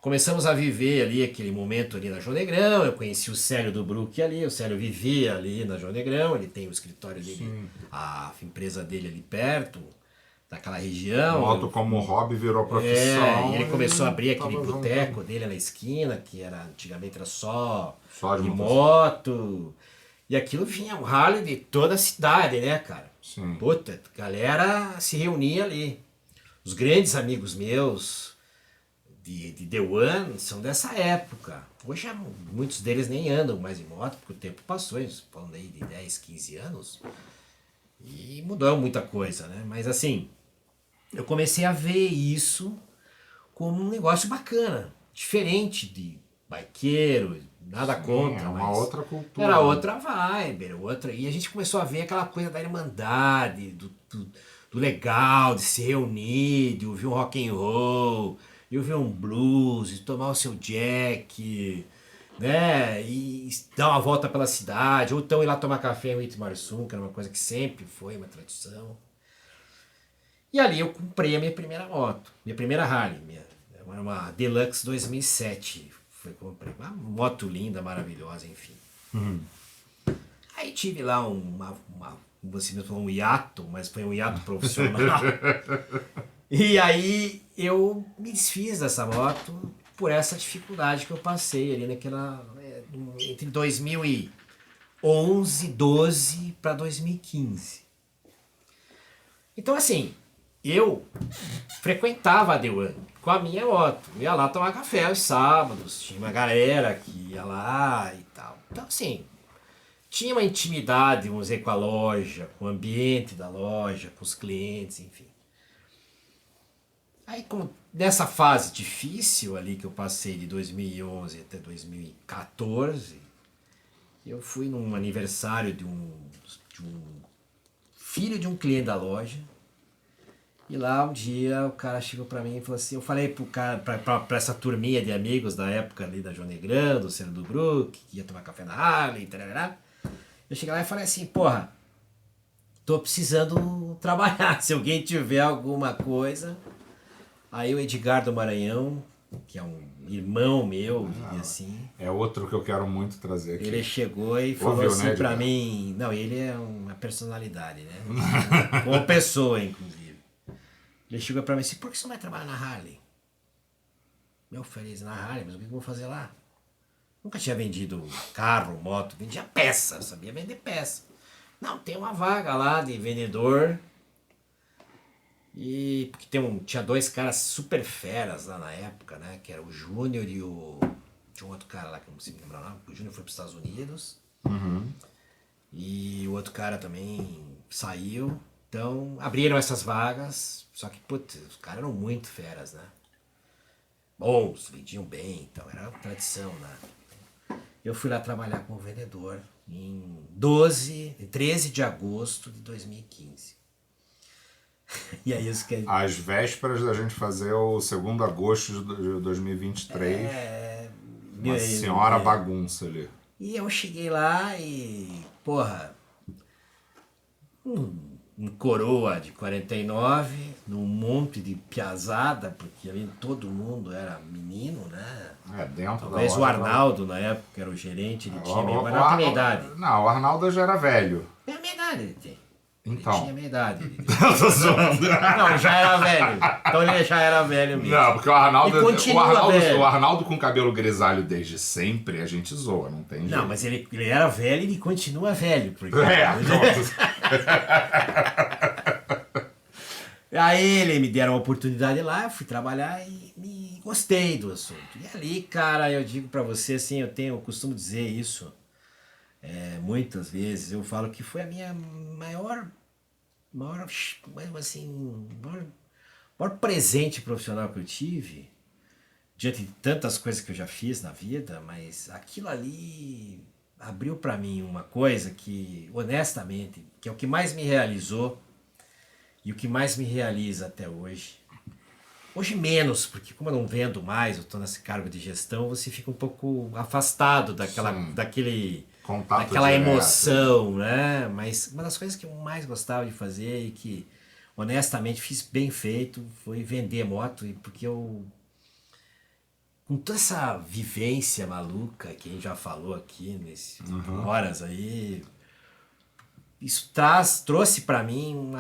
começamos a viver ali aquele momento ali na João Negrão, eu conheci o Célio do Brook ali, o Célio vivia ali na João Negrão, ele tem o escritório dele, a empresa dele ali perto, daquela região. Moto como hobby virou profissão. E ele começou a abrir aquele tava boteco juntando. dele na esquina, que antigamente era só de de moto. E aquilo vinha um Harley de toda a cidade, né, cara? Sim. Puta, a galera se reunia ali. Os grandes amigos meus de The One são dessa época. Hoje muitos deles nem andam mais em moto, porque o tempo passou, eles falando aí de 10, 15 anos. E mudou muita coisa, né? Mas assim, eu comecei a ver isso como um negócio bacana, diferente de bikeiro, nada contra. É uma mas outra cultura. era outra vibe, era outra. E a gente começou a ver aquela coisa da irmandade, do legal, de se reunir, de ouvir um rock and roll, de ouvir um blues, de tomar o seu jack, né? E dar uma volta pela cidade, ou então ir lá tomar café em Itmarsum, que era uma coisa que sempre foi uma tradição. E ali eu comprei a minha primeira moto, minha primeira Harley, era uma Deluxe 2007. Foi comprei uma moto linda, maravilhosa, enfim. Aí tive lá você me falou um hiato, mas foi um hiato profissional. E aí eu me desfiz dessa moto por essa dificuldade que eu passei ali entre 2011, 12 para 2015. Então assim, eu frequentava a The One com a minha moto. Eu ia lá tomar café aos sábados, tinha uma galera que ia lá e tal. Então assim, tinha uma intimidade, vamos dizer, com a loja, com o ambiente da loja, com os clientes, enfim. Aí, nessa fase difícil ali que eu passei de 2011 até 2014, eu fui num aniversário de um filho de um cliente da loja. E lá um dia o cara chegou pra mim e falou assim, eu falei pro cara, pra essa turminha de amigos da época ali da João Negrão, do Célio do Brook, que ia tomar café na Harley, tarará. Eu cheguei lá e falei assim, porra, tô precisando trabalhar, se alguém tiver alguma coisa. Aí o Edgar do Maranhão, que é um irmão meu, e assim... É outro que eu quero muito trazer aqui. Ele chegou e falou Ouviu, assim né, pra Edgar? mim... Não, ele é uma personalidade, né? Como pessoa, inclusive. Ele chegou pra mim assim, por que você não vai trabalhar na Harley? Eu falei, na Harley, mas o que eu vou fazer lá? Nunca tinha vendido carro, moto, vendia peça, sabia vender peça. Não, tem uma vaga lá de vendedor. E porque tinha 2 caras super feras lá na época, né? Que era o Júnior e o... Tinha um outro cara lá que eu não sei me lembrar o nome. O Júnior foi para os Estados Unidos. E o outro cara também saiu. Então, abriram essas vagas. Só que, putz, os caras eram muito feras, né? Bons, vendiam bem. Então, era uma tradição, né? Eu fui lá trabalhar como vendedor em 13 de agosto de 2015. E aí isso que... Às vésperas da gente fazer o 2º de agosto de 2023. Uma senhora bagunça ali. E eu cheguei lá e, porra, um coroa de 49, num monte de piazada, porque ali todo mundo era menino, né? Dentro Talvez da o loja, Arnaldo, na época, era o gerente de time, agora não tem minha idade. Não, o Arnaldo já era velho. É a minha idade ele tem. Então. Ele tinha a minha idade. Eu tô zoando. Não, ele já era velho. Então ele já era velho mesmo. Não, porque o Arnaldo, E continua velho. o Arnaldo com cabelo grisalho desde sempre, a gente zoa, não tem jeito. Não, mas ele era velho e ele continua velho. Porque... Aí ele me deram uma oportunidade lá, eu fui trabalhar e gostei do assunto. E ali, cara, eu digo pra você, assim, eu costumo dizer isso muitas vezes, eu falo que foi a minha maior presente profissional que eu tive, diante de tantas coisas que eu já fiz na vida, mas aquilo ali abriu pra mim uma coisa que, honestamente, que é o que mais me realizou e o que mais me realiza até hoje. Hoje menos, porque como eu não vendo mais, eu estou nesse cargo de gestão, você fica um pouco afastado daquela emoção, né? Mas uma das coisas que eu mais gostava de fazer e que honestamente fiz bem feito foi vender moto, porque eu, com toda essa vivência maluca que a gente já falou aqui nessas horas aí, isso trouxe para mim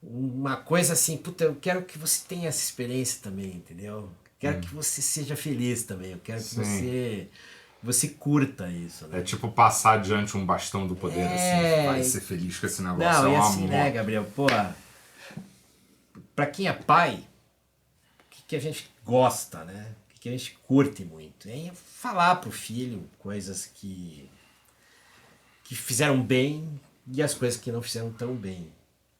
uma coisa assim, puta, eu quero que você tenha essa experiência também, entendeu? Quero que você seja feliz também, eu quero que você curta isso, né? É tipo passar adiante um bastão do poder, assim, vai ser feliz com esse negócio. Não, e assim, né, Gabriel, pô, pra quem é pai, o que a gente gosta, né? O que a gente curte muito? É falar pro filho coisas que fizeram bem e as coisas que não fizeram tão bem,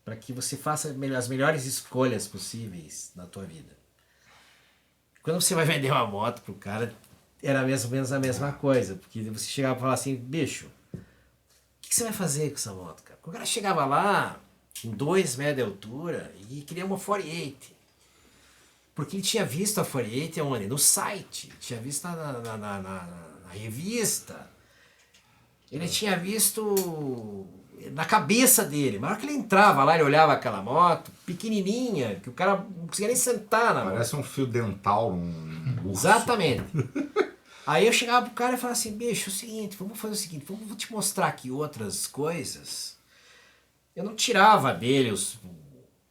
para que você faça as melhores escolhas possíveis na tua vida. Quando você vai vender uma moto pro cara, era mais ou menos a mesma coisa, porque você chegava e falava assim, bicho, o que você vai fazer com essa moto, cara? O cara chegava lá, com 2 metros de altura, e queria uma 48. Porque ele tinha visto a 48 onde? No site, tinha visto na revista, ele tinha visto na cabeça dele. Mas na hora que ele entrava lá, ele olhava aquela moto pequenininha, que o cara não conseguia nem sentar na moto. Parece um fio dental, um urso. Exatamente. Aí eu chegava pro cara e falava assim, bicho, é o seguinte, vamos fazer o seguinte, vou te mostrar aqui outras coisas. Eu não tirava dele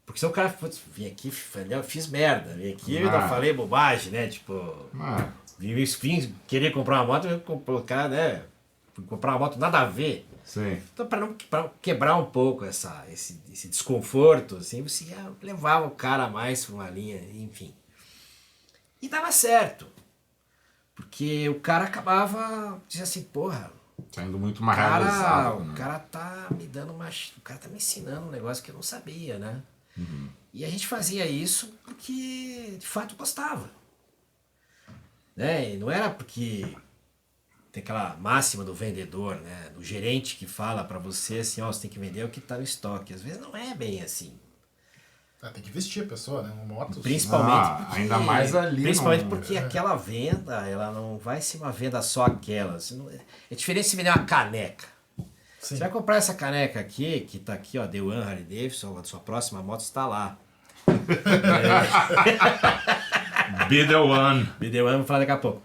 porque se o cara fosse, vim aqui, eu fiz merda, vim aqui eu ainda falei bobagem, né, tipo, vim querer comprar uma moto, o cara, né, comprar uma moto nada a ver. Sim. Então, para quebrar um pouco esse desconforto, assim, você levava o cara mais para uma linha, enfim. E dava certo. Porque o cara acabava dizendo assim, porra, saindo muito mais realizado. O cara tá me dando o cara tá me ensinando um negócio que eu não sabia, né? E a gente fazia isso porque de fato gostava. Né? E não era porque tem aquela máxima do vendedor, né? Do gerente que fala pra você assim, ó, você tem que vender o que tá no estoque. Às vezes não é bem assim. Tem que vestir a pessoa, né? Uma moto. Principalmente porque, ainda mais ali. Principalmente porque aquela venda, ela não vai ser uma venda só aquela. É diferente se vender uma caneca. Sim. Você vai comprar essa caneca aqui, que tá aqui, ó, The One Harley Davidson, a sua próxima moto está lá. Be the one. Be the one, vou falar daqui a pouco.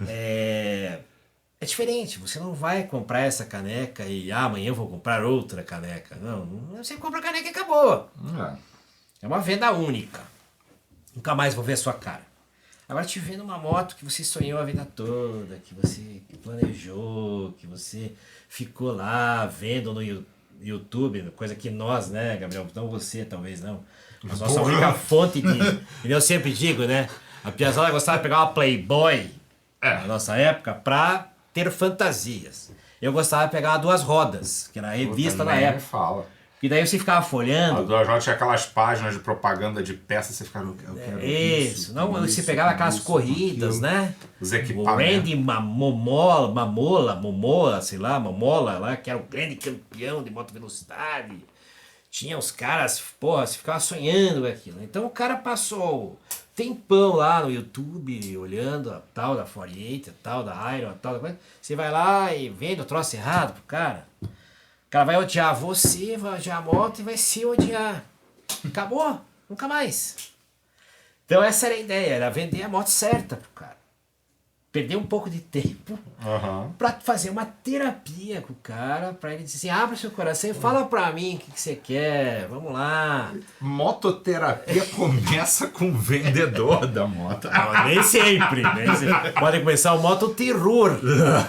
É diferente, você não vai comprar essa caneca e amanhã eu vou comprar outra caneca. Não, você compra a caneca e acabou. É uma venda única. Nunca mais vou ver a sua cara. Agora te vendo uma moto que você sonhou a vida toda, que você planejou, que você ficou lá vendo no YouTube, coisa que nós, né, Gabriel, não você talvez não, a nossa única fonte de... E eu sempre digo, né, a piazada gostava de pegar uma Playboy na nossa época pra ter fantasias. Eu gostava de pegar uma Duas Rodas, que era a revista da época. Fala. E daí você ficava folhando. A Duas Rodas tinha aquelas páginas de propaganda de peça, você ficava... Eu quero Isso, não, você pegava aquelas corridas, né? Os O equipamentos. Randy Mamola lá, que era o grande campeão de moto velocidade. Tinha os caras, porra, você ficava sonhando com aquilo. Então o cara passou tempão lá no YouTube, olhando a tal da 48, a tal da Iron, a tal da coisa. Você vai lá e vende o troço errado pro cara. O cara vai odiar você, vai odiar a moto e vai se odiar. Acabou, nunca mais. Então essa era a ideia, era vender a moto certa pro cara. Perder um pouco de tempo pra fazer uma terapia com o cara, pra ele dizer assim, abre seu coração e fala pra mim o que você quer, vamos lá. Mototerapia começa com o vendedor da moto. Não, nem sempre, pode começar o moto terror,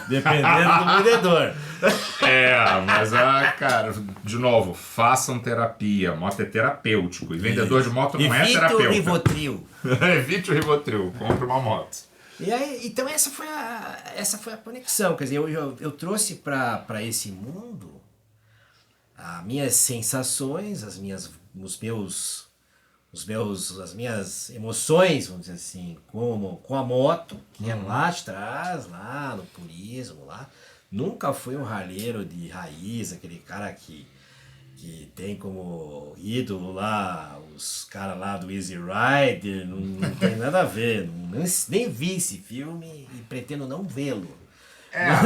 dependendo do vendedor. Mas, cara, de novo, façam terapia. Moto é terapêutico. E vendedor de moto não é Evite terapeuta. o Rivotril. Evite o Rivotril. Compre uma moto. E aí, então essa foi a conexão, quer dizer, eu trouxe para esse mundo as minhas sensações, as minhas emoções, vamos dizer assim, com a moto, que é lá de trás, lá no purismo, lá. Nunca fui um ralheiro de raiz, aquele cara que tem como ídolo lá os caras lá do Easy Rider, não tem nada a ver, nem vi esse filme e pretendo não vê-lo.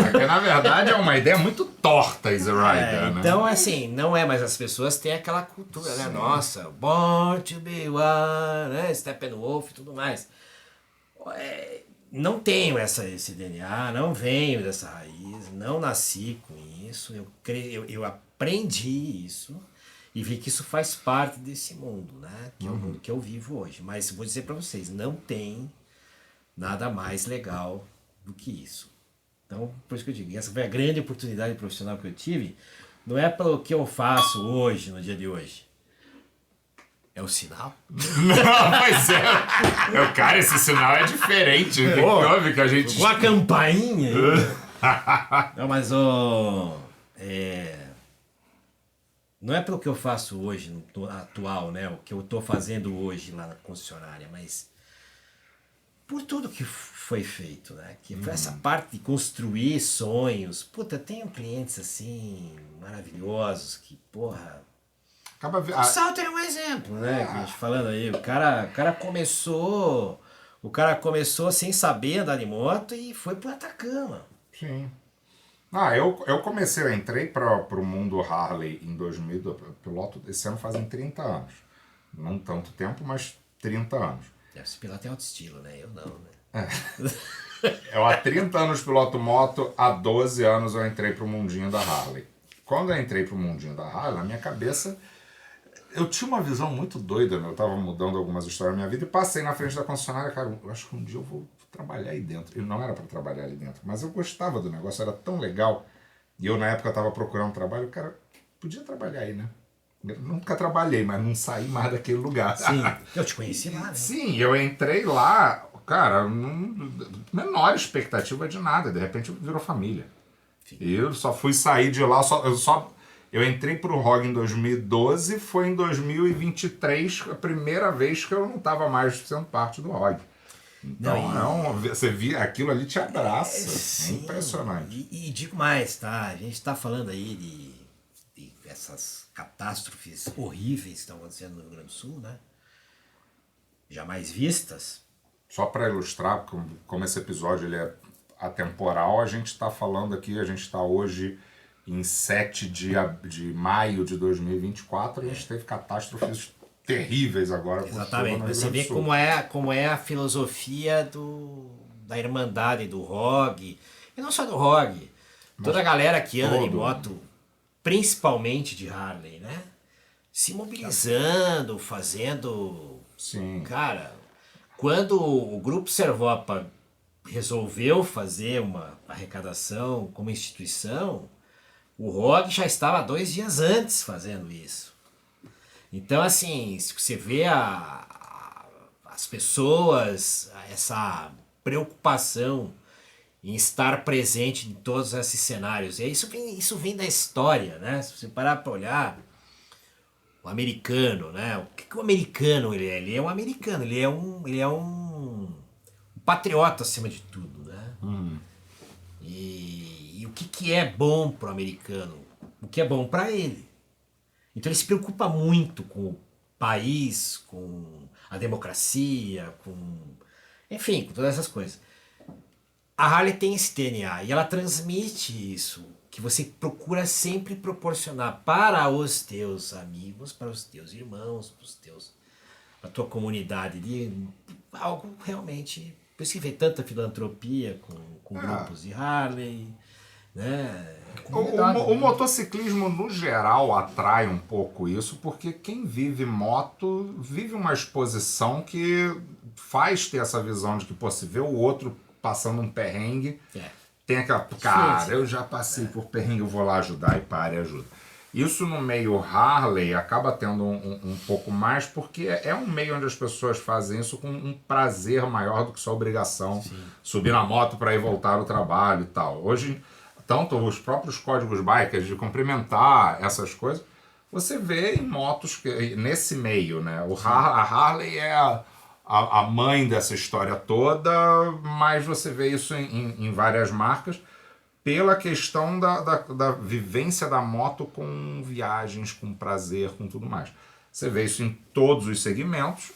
Porque na verdade é uma ideia muito torta, Easy Rider, né? Então, assim, não é, mas as pessoas têm aquela cultura, né? Nossa, Born to be One, né? Steppenwolf e tudo mais. Não tenho esse DNA, não venho dessa raiz, não nasci com isso, eu aprendi isso e vi que isso faz parte desse mundo, né? Que é o mundo que eu vivo hoje. Mas vou dizer para vocês, não tem nada mais legal do que isso. Então, por isso que eu digo, essa foi a grande oportunidade profissional que eu tive, não é pelo que eu faço hoje, no dia de hoje. É o sinal? Não, mas cara, esse sinal é diferente. Que houve que a gente... Com a campainha. Não, mas não é pelo que eu faço hoje, no atual, né? O que eu tô fazendo hoje lá na concessionária, mas por tudo que foi feito, né? Que foi essa parte de construir sonhos. Puta, tenho clientes assim, maravilhosos, que, porra... O Salter é um exemplo, né? Que a gente falando aí, o cara começou sem saber andar de moto e foi pro Atacama. Sim. Eu entrei para o mundo Harley em 2000, piloto esse ano fazem 30 anos. Não tanto tempo, mas 30 anos. Esse piloto tem alto estilo, né? Eu não, né? Eu há 30 anos piloto moto, há 12 anos eu entrei pro mundinho da Harley. Quando eu entrei pro mundinho da Harley, na minha cabeça, eu tinha uma visão muito doida, né? Eu tava mudando algumas histórias da minha vida e passei na frente da concessionária, cara, eu acho que um dia eu vou trabalhar aí dentro. E não era para trabalhar ali dentro, mas eu gostava do negócio, era tão legal. E eu na época tava procurando trabalho, cara, podia trabalhar aí, né? Eu nunca trabalhei, mas não saí mais daquele lugar. Sim, eu te conheci lá, né? Sim, eu entrei lá, cara, menor expectativa de nada, de repente virou família. Sim. Eu só fui sair de lá, eu entrei pro ROG em 2012, foi em 2023 a primeira vez que eu não estava mais sendo parte do ROG. Então, você via, aquilo ali te abraça, é impressionante. E digo mais, tá? A gente está falando aí de essas catástrofes horríveis que estão acontecendo no Rio Grande do Sul, né? Jamais vistas. Só para ilustrar como esse episódio ele é atemporal, a gente está falando aqui, a gente está hoje em 7 de maio de 2024, a gente teve catástrofes terríveis agora. Exatamente, você vê como é a filosofia da Irmandade, do ROG, e não só do ROG, toda a galera que anda de moto, principalmente de Harley, né? Se mobilizando, fazendo... Sim. Cara, Quando o Grupo Servopa resolveu fazer uma arrecadação como instituição, o ROG já estava 2 dias antes fazendo isso. Então, assim, se você vê as pessoas, essa preocupação em estar presente em todos esses cenários, isso vem da história, né? Se você parar para olhar, o americano, né? O que o americano ele é? Ele é um americano, ele é um patriota acima de tudo, né? E o que é bom pro americano? O que é bom para ele? Então ele se preocupa muito com o país, com a democracia, enfim, com todas essas coisas. A Harley tem esse DNA e ela transmite isso, que você procura sempre proporcionar para os teus amigos, para os teus irmãos, para a tua comunidade, de algo realmente. Por isso que vê tanta filantropia com grupos de Harley, né? O motociclismo, no geral, atrai um pouco isso, porque quem vive moto vive uma exposição que faz ter essa visão de que, pô, se vê o outro passando um perrengue, tem aquela, cara, eu já passei por perrengue, eu vou lá ajudar, e para e ajuda. Isso no meio Harley acaba tendo um pouco mais, porque é um meio onde as pessoas fazem isso com um prazer maior do que só obrigação. Sim. Subir na moto para ir voltar ao trabalho e tal. Hoje, tanto os próprios códigos bikers de cumprimentar essas coisas, você vê em motos nesse meio, né? A Harley é a mãe dessa história toda, mas você vê isso em várias marcas, pela questão da vivência da moto com viagens, com prazer, com tudo mais. Você vê isso em todos os segmentos,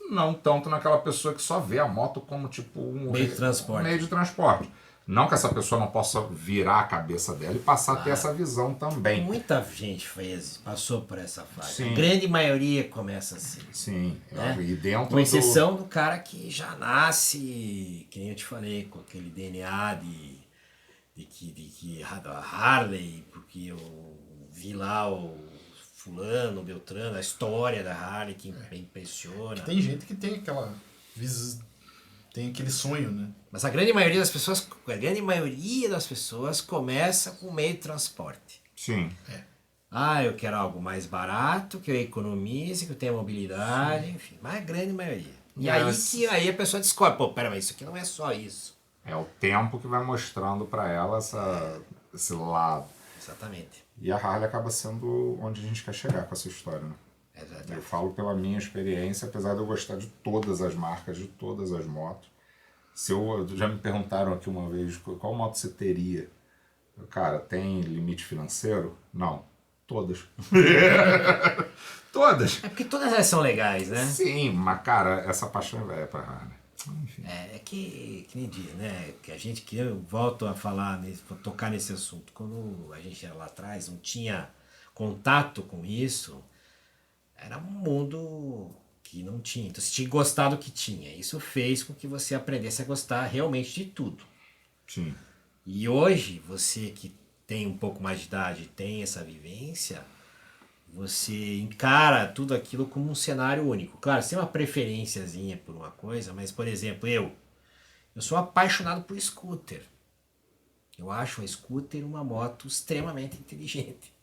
não tanto naquela pessoa que só vê a moto como tipo meio de transporte. Não que essa pessoa não possa virar a cabeça dela e passar a ter essa visão também. Muita gente passou por essa fase. Sim. A grande maioria começa assim. Sim. Né? E dentro com exceção do cara que já nasce, que nem eu te falei, com aquele DNA de Harley, porque eu vi lá o fulano, o Beltrano, a história da Harley que impressiona. Tem gente que tem tem aquele sonho, né? Mas a grande maioria das pessoas começa com meio de transporte. Sim. Eu quero algo mais barato, que eu economize, que eu tenha mobilidade, enfim. Mas a grande maioria. E aí a pessoa descobre, pô, pera, mas isso aqui não é só isso. É o tempo que vai mostrando para ela esse lado. Exatamente. E a Harley acaba sendo onde a gente quer chegar com essa história, né? Exatamente. Eu falo pela minha experiência, apesar de eu gostar de todas as marcas, de todas as motos. Já me perguntaram aqui uma vez, qual moto você teria? Cara, tem limite financeiro? Não. Todas. Todas. É porque todas elas são legais, né? Sim, mas cara, essa paixão é velha pra Harley. Enfim. É que nem diz, né? Que a gente que eu volto a falar, tocar nesse assunto. Quando a gente era lá atrás, não tinha contato com isso, era um mundo que não tinha. Então você tinha que gostar do que tinha. Isso fez com que você aprendesse a gostar realmente de tudo. Sim. E hoje, você que tem um pouco mais de idade, tem essa vivência, você encara tudo aquilo como um cenário único. Claro, você tem uma preferenciazinha por uma coisa, mas, por exemplo, eu sou apaixonado por scooter. Eu acho a scooter uma moto extremamente inteligente.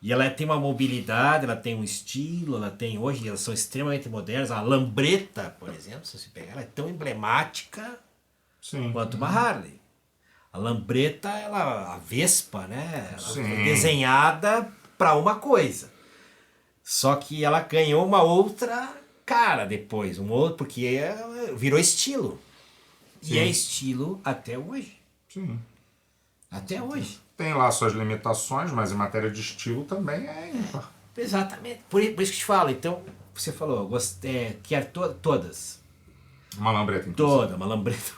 E ela tem uma mobilidade, ela tem um estilo, hoje elas são extremamente modernas. A Lambretta, por exemplo, se você pegar, ela é tão emblemática quanto uma Harley. A Lambretta, a Vespa, né? Ela foi desenhada para uma coisa. Só que ela ganhou uma outra cara depois, porque virou estilo. Sim. E é estilo até hoje. Sim. Até hoje. Tem lá suas limitações, mas em matéria de estilo também é ímpar. Exatamente. Por isso que eu te falo. Então, você falou, quero todas. Uma lambreta, então. Uma lambreta.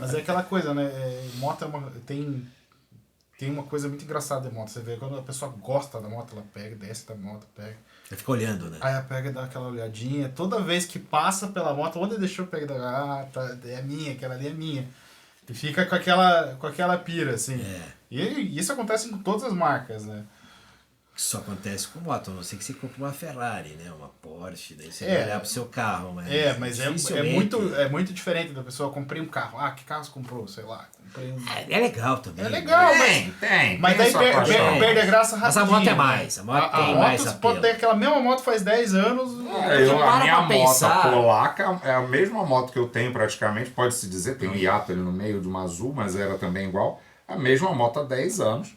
Mas é aquela coisa, né? Moto tem uma coisa muito engraçada de moto. Você vê, quando a pessoa gosta da moto, ela pega, desce da moto, pega. Ela fica olhando, né? Aí ela pega e dá aquela olhadinha. Toda vez que passa pela moto, onde deixou pegar? É minha, aquela ali é minha. E fica com aquela pira, assim. E isso acontece com todas as marcas, né? Isso acontece com moto, a não ser que você compre uma Ferrari, né? Uma Porsche, daí você É. vai olhar pro seu carro, mas Mas é dificilmente- muito diferente da pessoa. Comprei um carro. Ah, que carro você comprou? Sei lá. Comprei um... É legal também. É legal, mas daí sua paixão. perde a graça Mas rapidinho. a moto é né? mais, a moto tem moto mais você apelo. pode ter aquela mesma moto faz 10 anos. A para minha pra moto pensar. polaca é a mesma moto que eu tenho praticamente, pode-se dizer, tem um hiato ali no meio de uma azul, mas era também igual. A mesma moto há 10 anos.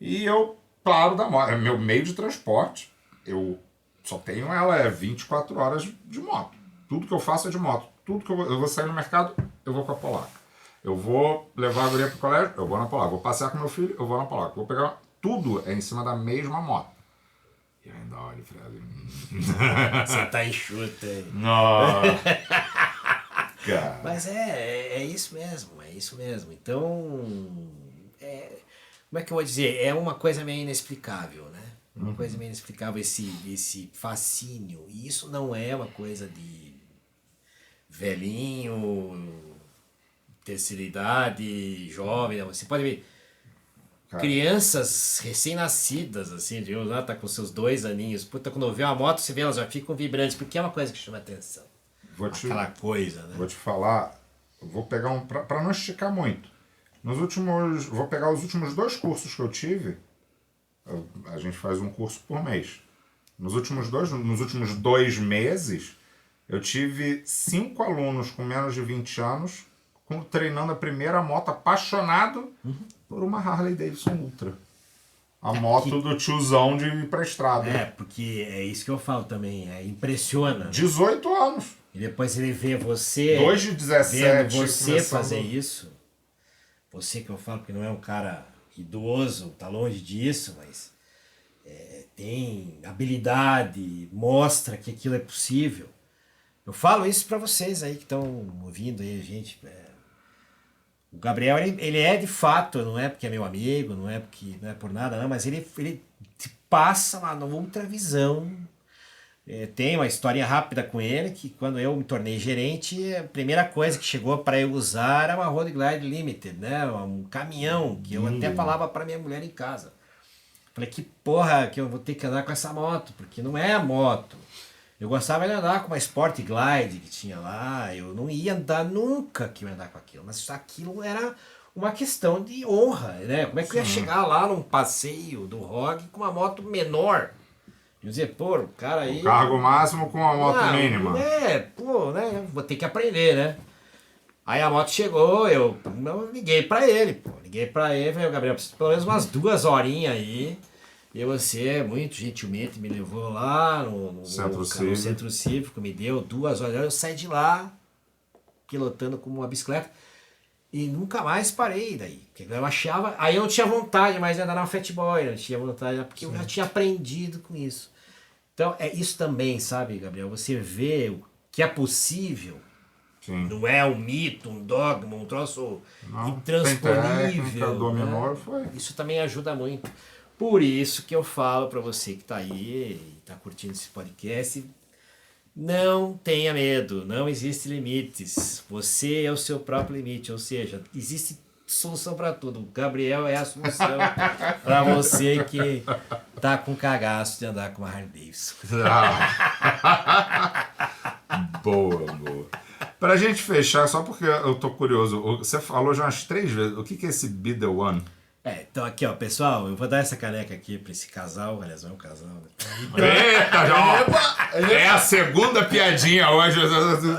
E eu paro da moto, é meu meio de transporte. Eu só tenho ela 24 horas de moto. Tudo que eu faço é de moto. Tudo que eu vou sair no mercado, eu vou com a polaca. Eu vou levar a guria pro colégio, eu vou na polaca. Vou passear com meu filho, eu vou na polaca. Vou pegar... Tudo é em cima da mesma moto. E eu ainda olho, Fred. Você tá enxuta aí. Nossa. Cara. Mas é isso mesmo, é isso mesmo. Então, como é que eu vou dizer? É uma coisa meio inexplicável, né? Uma coisa meio inexplicável esse fascínio. E isso não é uma coisa de velhinho, terceira idade, jovem. Não. Você pode ver crianças recém-nascidas, assim, de tá com seus 2 aninhos. Puta, quando vê uma moto, você vê, elas já ficam vibrantes, porque é uma coisa que chama atenção. Aquela coisa, né? Vou te falar, vou pegar pra não esticar muito. Vou pegar os últimos 2 cursos que eu tive. A gente faz um curso por mês. Nos últimos 2 meses, eu tive 5 alunos com menos de 20 anos treinando a primeira moto, apaixonado por uma Harley Davidson Ultra. A moto do tiozão de ir pra estrada. Porque é isso que eu falo também, impressiona. 18 anos. E depois ele vê você 2 de 17. vendo você começando- fazer isso. Você que eu falo que não é um cara idoso, tá longe disso, mas tem habilidade, mostra que aquilo é possível. Eu falo isso para vocês aí que estão ouvindo aí, gente. O Gabriel, ele é de fato, não é porque é meu amigo, não é por nada, não, mas ele te passa uma outra visão. Tem uma historinha rápida com ele, que quando eu me tornei gerente, a primeira coisa que chegou para eu usar era uma Road Glide Limited, né? Um caminhão, que eu até falava para minha mulher em casa. Falei, que porra que eu vou ter que andar com essa moto, porque não é a moto. Eu gostava de andar com uma Sport Glide que tinha lá, eu não ia andar nunca que eu ia andar com aquilo, mas aquilo era uma questão de honra, né? Como é que eu ia chegar lá num passeio do ROG com uma moto menor? E dizer, pô, o cara aí... O cargo máximo com a moto mínima. Vou ter que aprender, né? Aí a moto chegou, eu liguei pra ele, falei, Gabriel, preciso pelo menos umas 2 horinhas aí. E você, muito gentilmente, me levou lá no centro cívico, me deu 2 horas, eu saí de lá, pilotando com uma bicicleta, e nunca mais parei daí. Porque eu achava, aí eu não tinha vontade mais de andar na Fat Boy, não tinha vontade, porque eu já tinha aprendido com isso. Então, é isso também, sabe, Gabriel? Você vê o que é possível. Sim. Não é um mito, um dogma, um troço Não, intransponível. tem técnica, dominou, né? foi. Isso também ajuda muito. Por isso que eu falo para você que está aí e está curtindo esse podcast, não tenha medo, não existe limites. Você é o seu próprio limite, ou seja, existe solução para tudo. O Gabriel é a solução para você que tá com cagaço de andar com uma Harley Davidson. Boa. Pra gente fechar, só porque eu tô curioso, você falou já umas 3 vezes, o que é esse Be The One? Então aqui, ó, pessoal, eu vou dar essa caneca aqui pra esse casal, aliás, não é um casal, né? Eita, já! É a segunda piadinha hoje.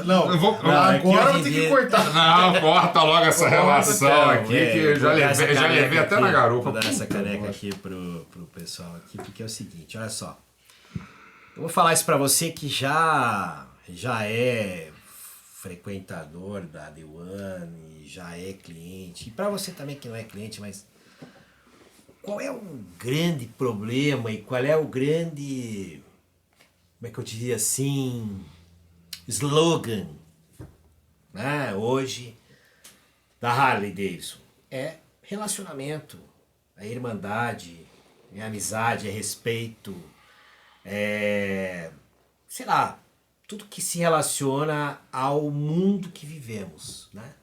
Não, eu vou, é que agora hoje eu tenho em que dia- cortar. não, corta logo essa relação Então, aqui, que eu vou dar essa já levei caneca até aqui, na garupa. Vou dar essa caneca aqui pro pessoal aqui, porque é o seguinte, olha só. Eu vou falar isso pra você que já é frequentador da The One, já é cliente, e pra você também que não é cliente, mas qual é o grande problema e qual é o grande, como é que eu diria assim, slogan, né, hoje da Harley Davidson? É relacionamento, é irmandade, é amizade, é respeito, sei lá, tudo que se relaciona ao mundo que vivemos, né?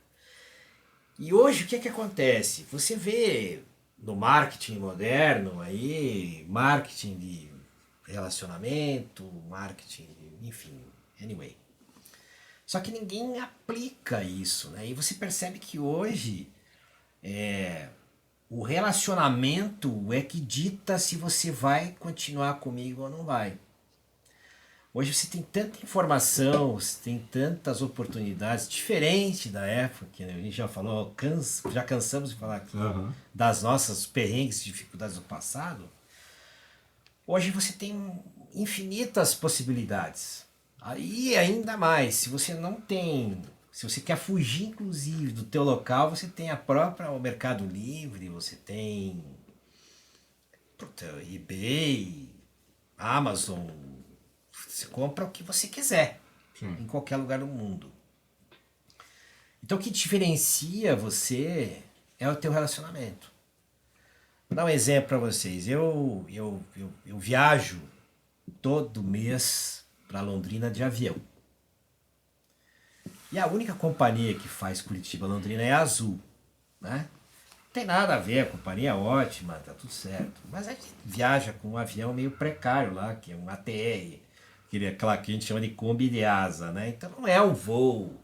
E hoje o que é que acontece? Você vê no marketing moderno, aí, marketing de relacionamento, marketing, enfim, anyway. Só que ninguém aplica isso, né? E você percebe que hoje o relacionamento é que dita se você vai continuar comigo ou não vai. Hoje você tem tanta informação, você tem tantas oportunidades, diferente da época, que a gente já falou, já cansamos de falar aqui das nossas perrengues e dificuldades do passado. Hoje você tem infinitas possibilidades. Aí ainda mais, se você não tem, se você quer fugir inclusive do teu local, você tem o Mercado Livre, você tem eBay, Amazon, você compra o que você quiser, em qualquer lugar do mundo. Então o que diferencia você é o teu relacionamento. Vou dar um exemplo para vocês. Eu viajo todo mês para Londrina de avião. E a única companhia que faz Curitiba-Londrina é a Azul, né? Não tem nada a ver, a companhia é ótima, tá tudo certo. Mas a gente viaja com um avião meio precário lá, que é um ATR, aquela que a gente chama de Kombi de asa, né? Então não é um voo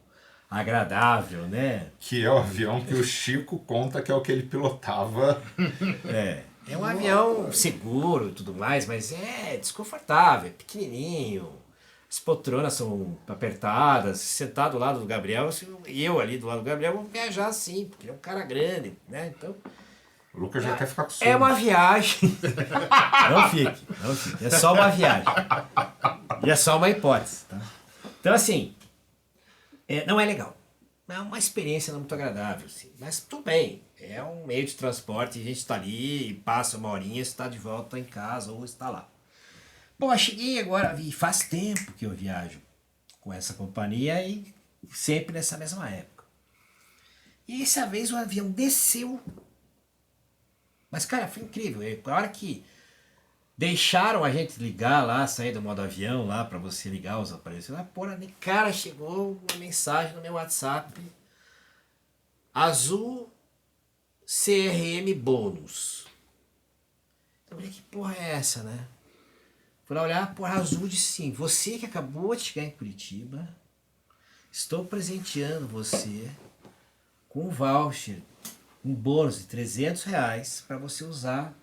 agradável, né? Que é o avião que o Chico conta que é o que ele pilotava. É um avião seguro e tudo mais, mas é desconfortável, é pequenininho. As poltronas são apertadas, sentado do lado do Gabriel, eu ali do lado do Gabriel vou viajar assim, porque ele é um cara grande, né? Então, O Lucas já quer ficar com sono. é uma viagem. Não fique. É só uma viagem. E é só uma hipótese, tá? Então, assim, não é legal. É uma experiência não muito agradável, assim. Mas tudo bem. É um meio de transporte, a gente está ali, passa uma horinha, está de volta em casa ou está lá. Bom, eu cheguei agora, faz tempo que eu viajo com essa companhia e sempre nessa mesma época. E essa vez o avião desceu. Mas, cara, foi incrível. A hora que deixaram a gente ligar lá, sair do modo avião lá, para você ligar os aparelhos, cara, chegou uma mensagem no meu WhatsApp. Azul CRM bônus. Eu falei, que porra é essa, né? Fui lá olhar, porra, Azul disse sim, você que acabou de chegar em Curitiba, estou presenteando você com um voucher, um bônus de R$300 para você usar,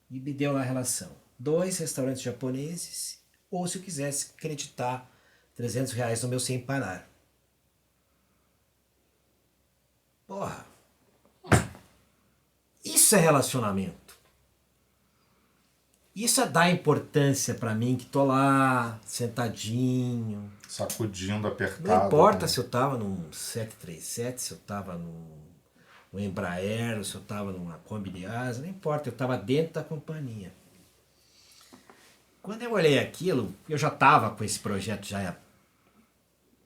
e me deu lá a relação. 2 restaurantes japoneses, ou se eu quisesse acreditar R$300 no meu sem parar. Porra, isso é relacionamento. Isso é dar importância pra mim, que tô lá, sentadinho. Sacudindo, apertado. Não importa se eu tava num 737, se eu tava num Embraer, se eu tava numa Kombi de asa, não importa, eu tava dentro da companhia. Quando eu olhei aquilo, eu já tava com esse projeto já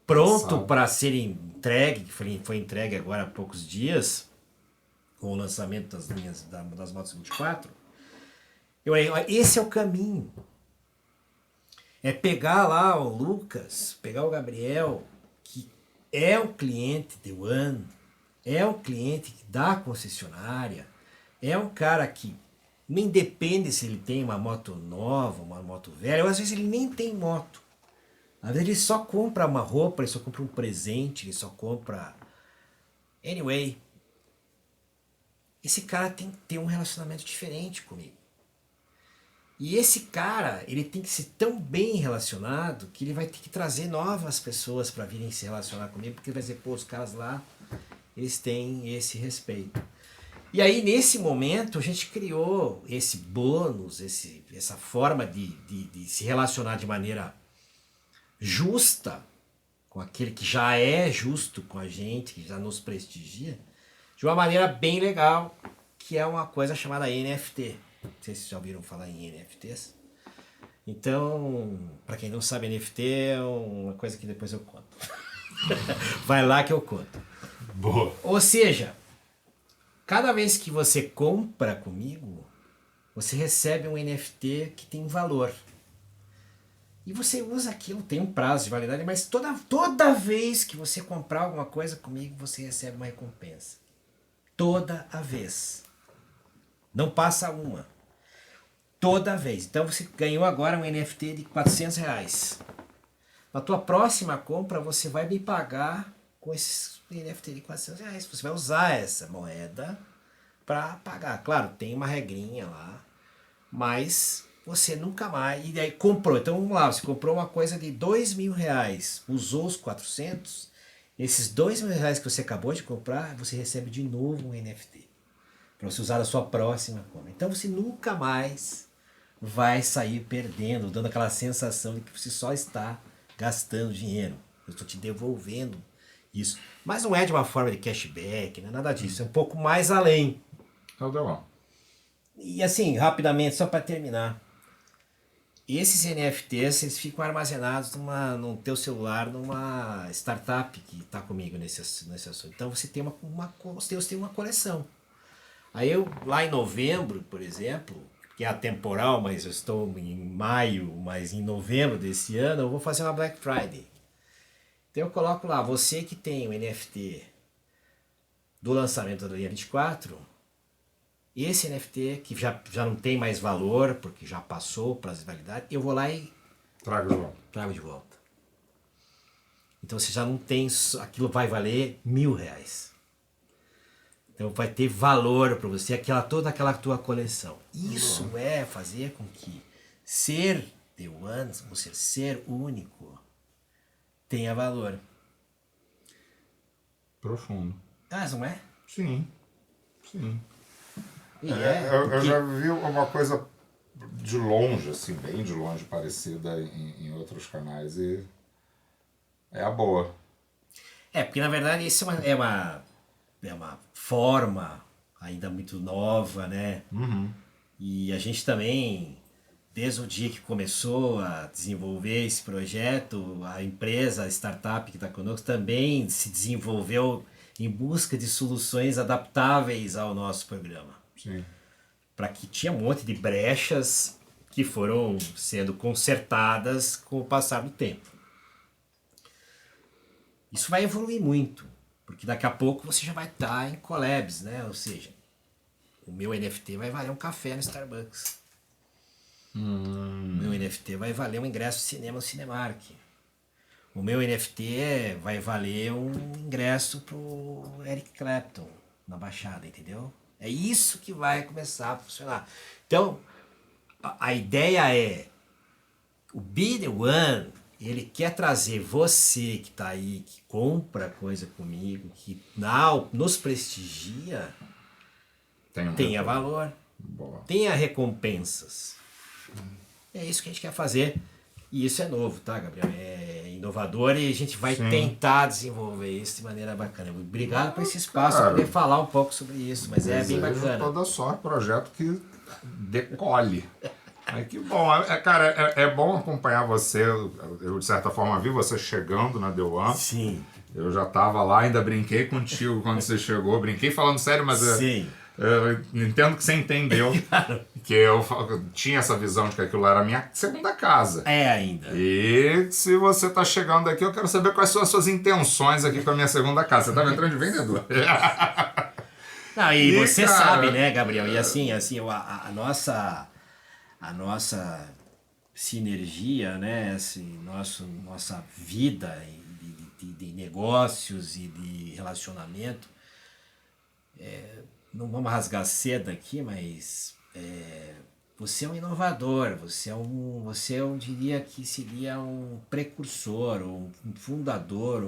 pronto para ser entregue, que foi entregue agora há poucos dias, com o lançamento das linhas das motos 24. Esse é o caminho. É pegar lá o Lucas, pegar o Gabriel, que é um cliente de One, é um cliente da concessionária, é um cara que nem depende se ele tem uma moto nova, uma moto velha, ou às vezes ele nem tem moto. Às vezes ele só compra uma roupa, ele só compra um presente, ele só compra... Anyway, esse cara tem que ter um relacionamento diferente comigo. E esse cara, ele tem que ser tão bem relacionado que ele vai ter que trazer novas pessoas para virem se relacionar comigo, porque ele vai dizer, pô, os caras lá, eles têm esse respeito. E aí, nesse momento, a gente criou esse bônus, essa forma de se relacionar de maneira justa com aquele que já é justo com a gente, que já nos prestigia, de uma maneira bem legal, que é uma coisa chamada NFT. Não sei se vocês já ouviram falar em NFTs. Então, para quem não sabe, NFT é uma coisa que depois eu conto. Vai lá que eu conto. Boa. Ou seja, cada vez que você compra comigo, você recebe um NFT que tem valor. E você usa aquilo, tem um prazo de validade, mas toda vez que você comprar alguma coisa comigo, você recebe uma recompensa. Toda a vez. Não passa uma. Toda vez. Então você ganhou agora um NFT de R$400. Na tua próxima compra, você vai me pagar com esse NFT de R$400. Você vai usar essa moeda para pagar. Claro, tem uma regrinha lá, mas você nunca mais... E daí comprou. Então vamos lá, você comprou uma coisa de R$2.000, usou os 400, esses R$2.000 que você acabou de comprar, você recebe de novo um NFT para você usar a sua próxima compra. Então você nunca mais vai sair perdendo, dando aquela sensação de que você só está gastando dinheiro. Eu estou te devolvendo isso. Mas não é de uma forma de cashback, não é nada disso. É um pouco mais além. É o Deuan. E assim, rapidamente, só para terminar. Esses NFTs, eles ficam armazenados no teu celular, numa startup que está comigo nesse assunto. Então você tem você tem uma coleção. Aí eu, lá em novembro, por exemplo, que é atemporal, mas eu estou em maio, mas em novembro desse ano, eu vou fazer uma Black Friday. Então eu coloco lá, você que tem o NFT do lançamento da linha 24, esse NFT que já não tem mais valor, porque já passou para as validades, eu vou lá e trago de volta. Então você já não tem, aquilo vai valer R$1.000. Então vai ter valor para você, toda aquela tua coleção. Isso é fazer com que ser the one, você ser único, tenha valor. Profundo. Ah, não é? Sim. E Eu já vi uma coisa de longe, assim, bem de longe, parecida em outros canais e é a boa. Porque na verdade isso é uma forma ainda muito nova, né? Uhum. E a gente também, desde o dia que começou a desenvolver esse projeto, a empresa, a startup que está conosco também se desenvolveu em busca de soluções adaptáveis ao nosso programa. Sim. Para que tinha um monte de brechas que foram sendo consertadas com o passar do tempo. Isso vai evoluir muito, porque daqui a pouco você já vai estar em collabs, né? Ou seja, o meu NFT vai valer um café no Starbucks. O meu NFT vai valer um ingresso de cinema no Cinemark. O meu NFT vai valer um ingresso pro Eric Clapton na Baixada, entendeu? É isso que vai começar a funcionar. Então, a ideia é o Be The One, ele quer trazer você que está aí, que compra coisa comigo, que nos prestigia, tenha valor, Boa. tenha recompensas. É isso que a gente quer fazer. E isso é novo, tá, Gabriel? É inovador e a gente vai tentar desenvolver isso de maneira bacana. Obrigado por esse espaço, para poder falar um pouco sobre isso, mas é bem bacana. Toda sorte, projeto que decole. Que bom. Cara, é bom acompanhar você. Eu, de certa forma, vi você chegando na The One. Sim. Eu já estava lá, ainda brinquei contigo quando você chegou. Brinquei falando sério, mas Sim. Eu entendo que você entendeu que eu tinha essa visão de que aquilo era a minha segunda casa. É ainda. E se você está chegando aqui, eu quero saber quais são as suas intenções aqui com a minha segunda casa. Você estava entrando de vendedor. Não, e você cara, sabe, né, Gabriel? E assim a nossa sinergia, né, nossa vida de negócios e de relacionamento, não vamos rasgar seda aqui, mas você é um inovador, você eu diria que seria um precursor, um fundador,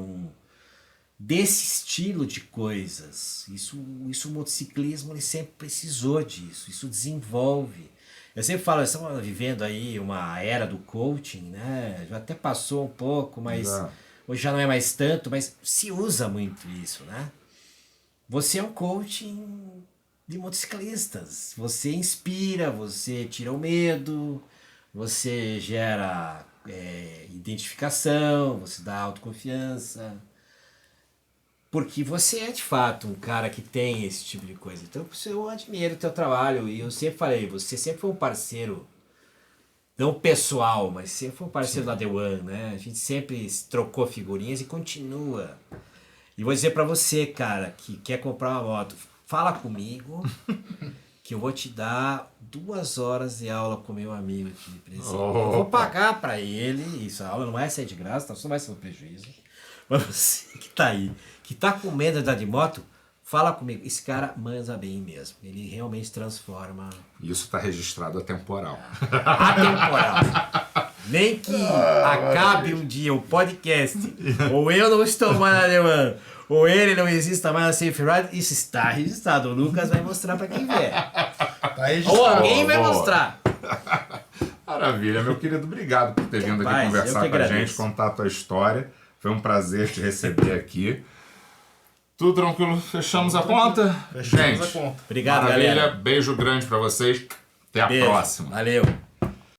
desse estilo de coisas. Isso o motociclismo ele sempre precisou disso, isso desenvolve. Eu sempre falo, estamos vivendo aí uma era do coaching, né? Já até passou um pouco, mas hoje já não é mais tanto, mas se usa muito isso, né? Você é um coaching de motociclistas. Você inspira, você tira o medo, você gera identificação, você dá autoconfiança. Porque você é de fato um cara que tem esse tipo de coisa. Então eu admiro o teu trabalho. E eu sempre falei, você sempre foi um parceiro, não pessoal, mas sempre foi um parceiro da The One, né? A gente sempre trocou figurinhas e continua. E vou dizer pra você, cara, que quer comprar uma moto, fala comigo, que eu vou te dar 2 horas de aula com meu amigo aqui, presente. Oh. Eu vou pagar para ele, isso, a aula não vai ser de graça, tá? Só vai ser um prejuízo. Mas você que tá aí, que tá com medo de andar de moto, fala comigo. Esse cara manja bem mesmo. Ele realmente transforma. Isso está registrado atemporal. Atemporal. Nem que acabe um dia o podcast, ou eu não estou mais na Alemanha, ou ele não exista mais na Safe Ride, isso está registrado. O Lucas vai mostrar para quem vier. Tá registrado. Ou alguém vai Boa. mostrar. Maravilha, meu querido. Obrigado por ter vindo aqui Rapaz, eu conversar que com a gente, agradeço. contar a tua história. Foi um prazer te receber aqui. Tudo tranquilo? Fechamos a conta? Fechamos Gente, a conta. Obrigado, maravilha. galera. Beijo grande pra vocês. Até a Beijo. próxima. Valeu.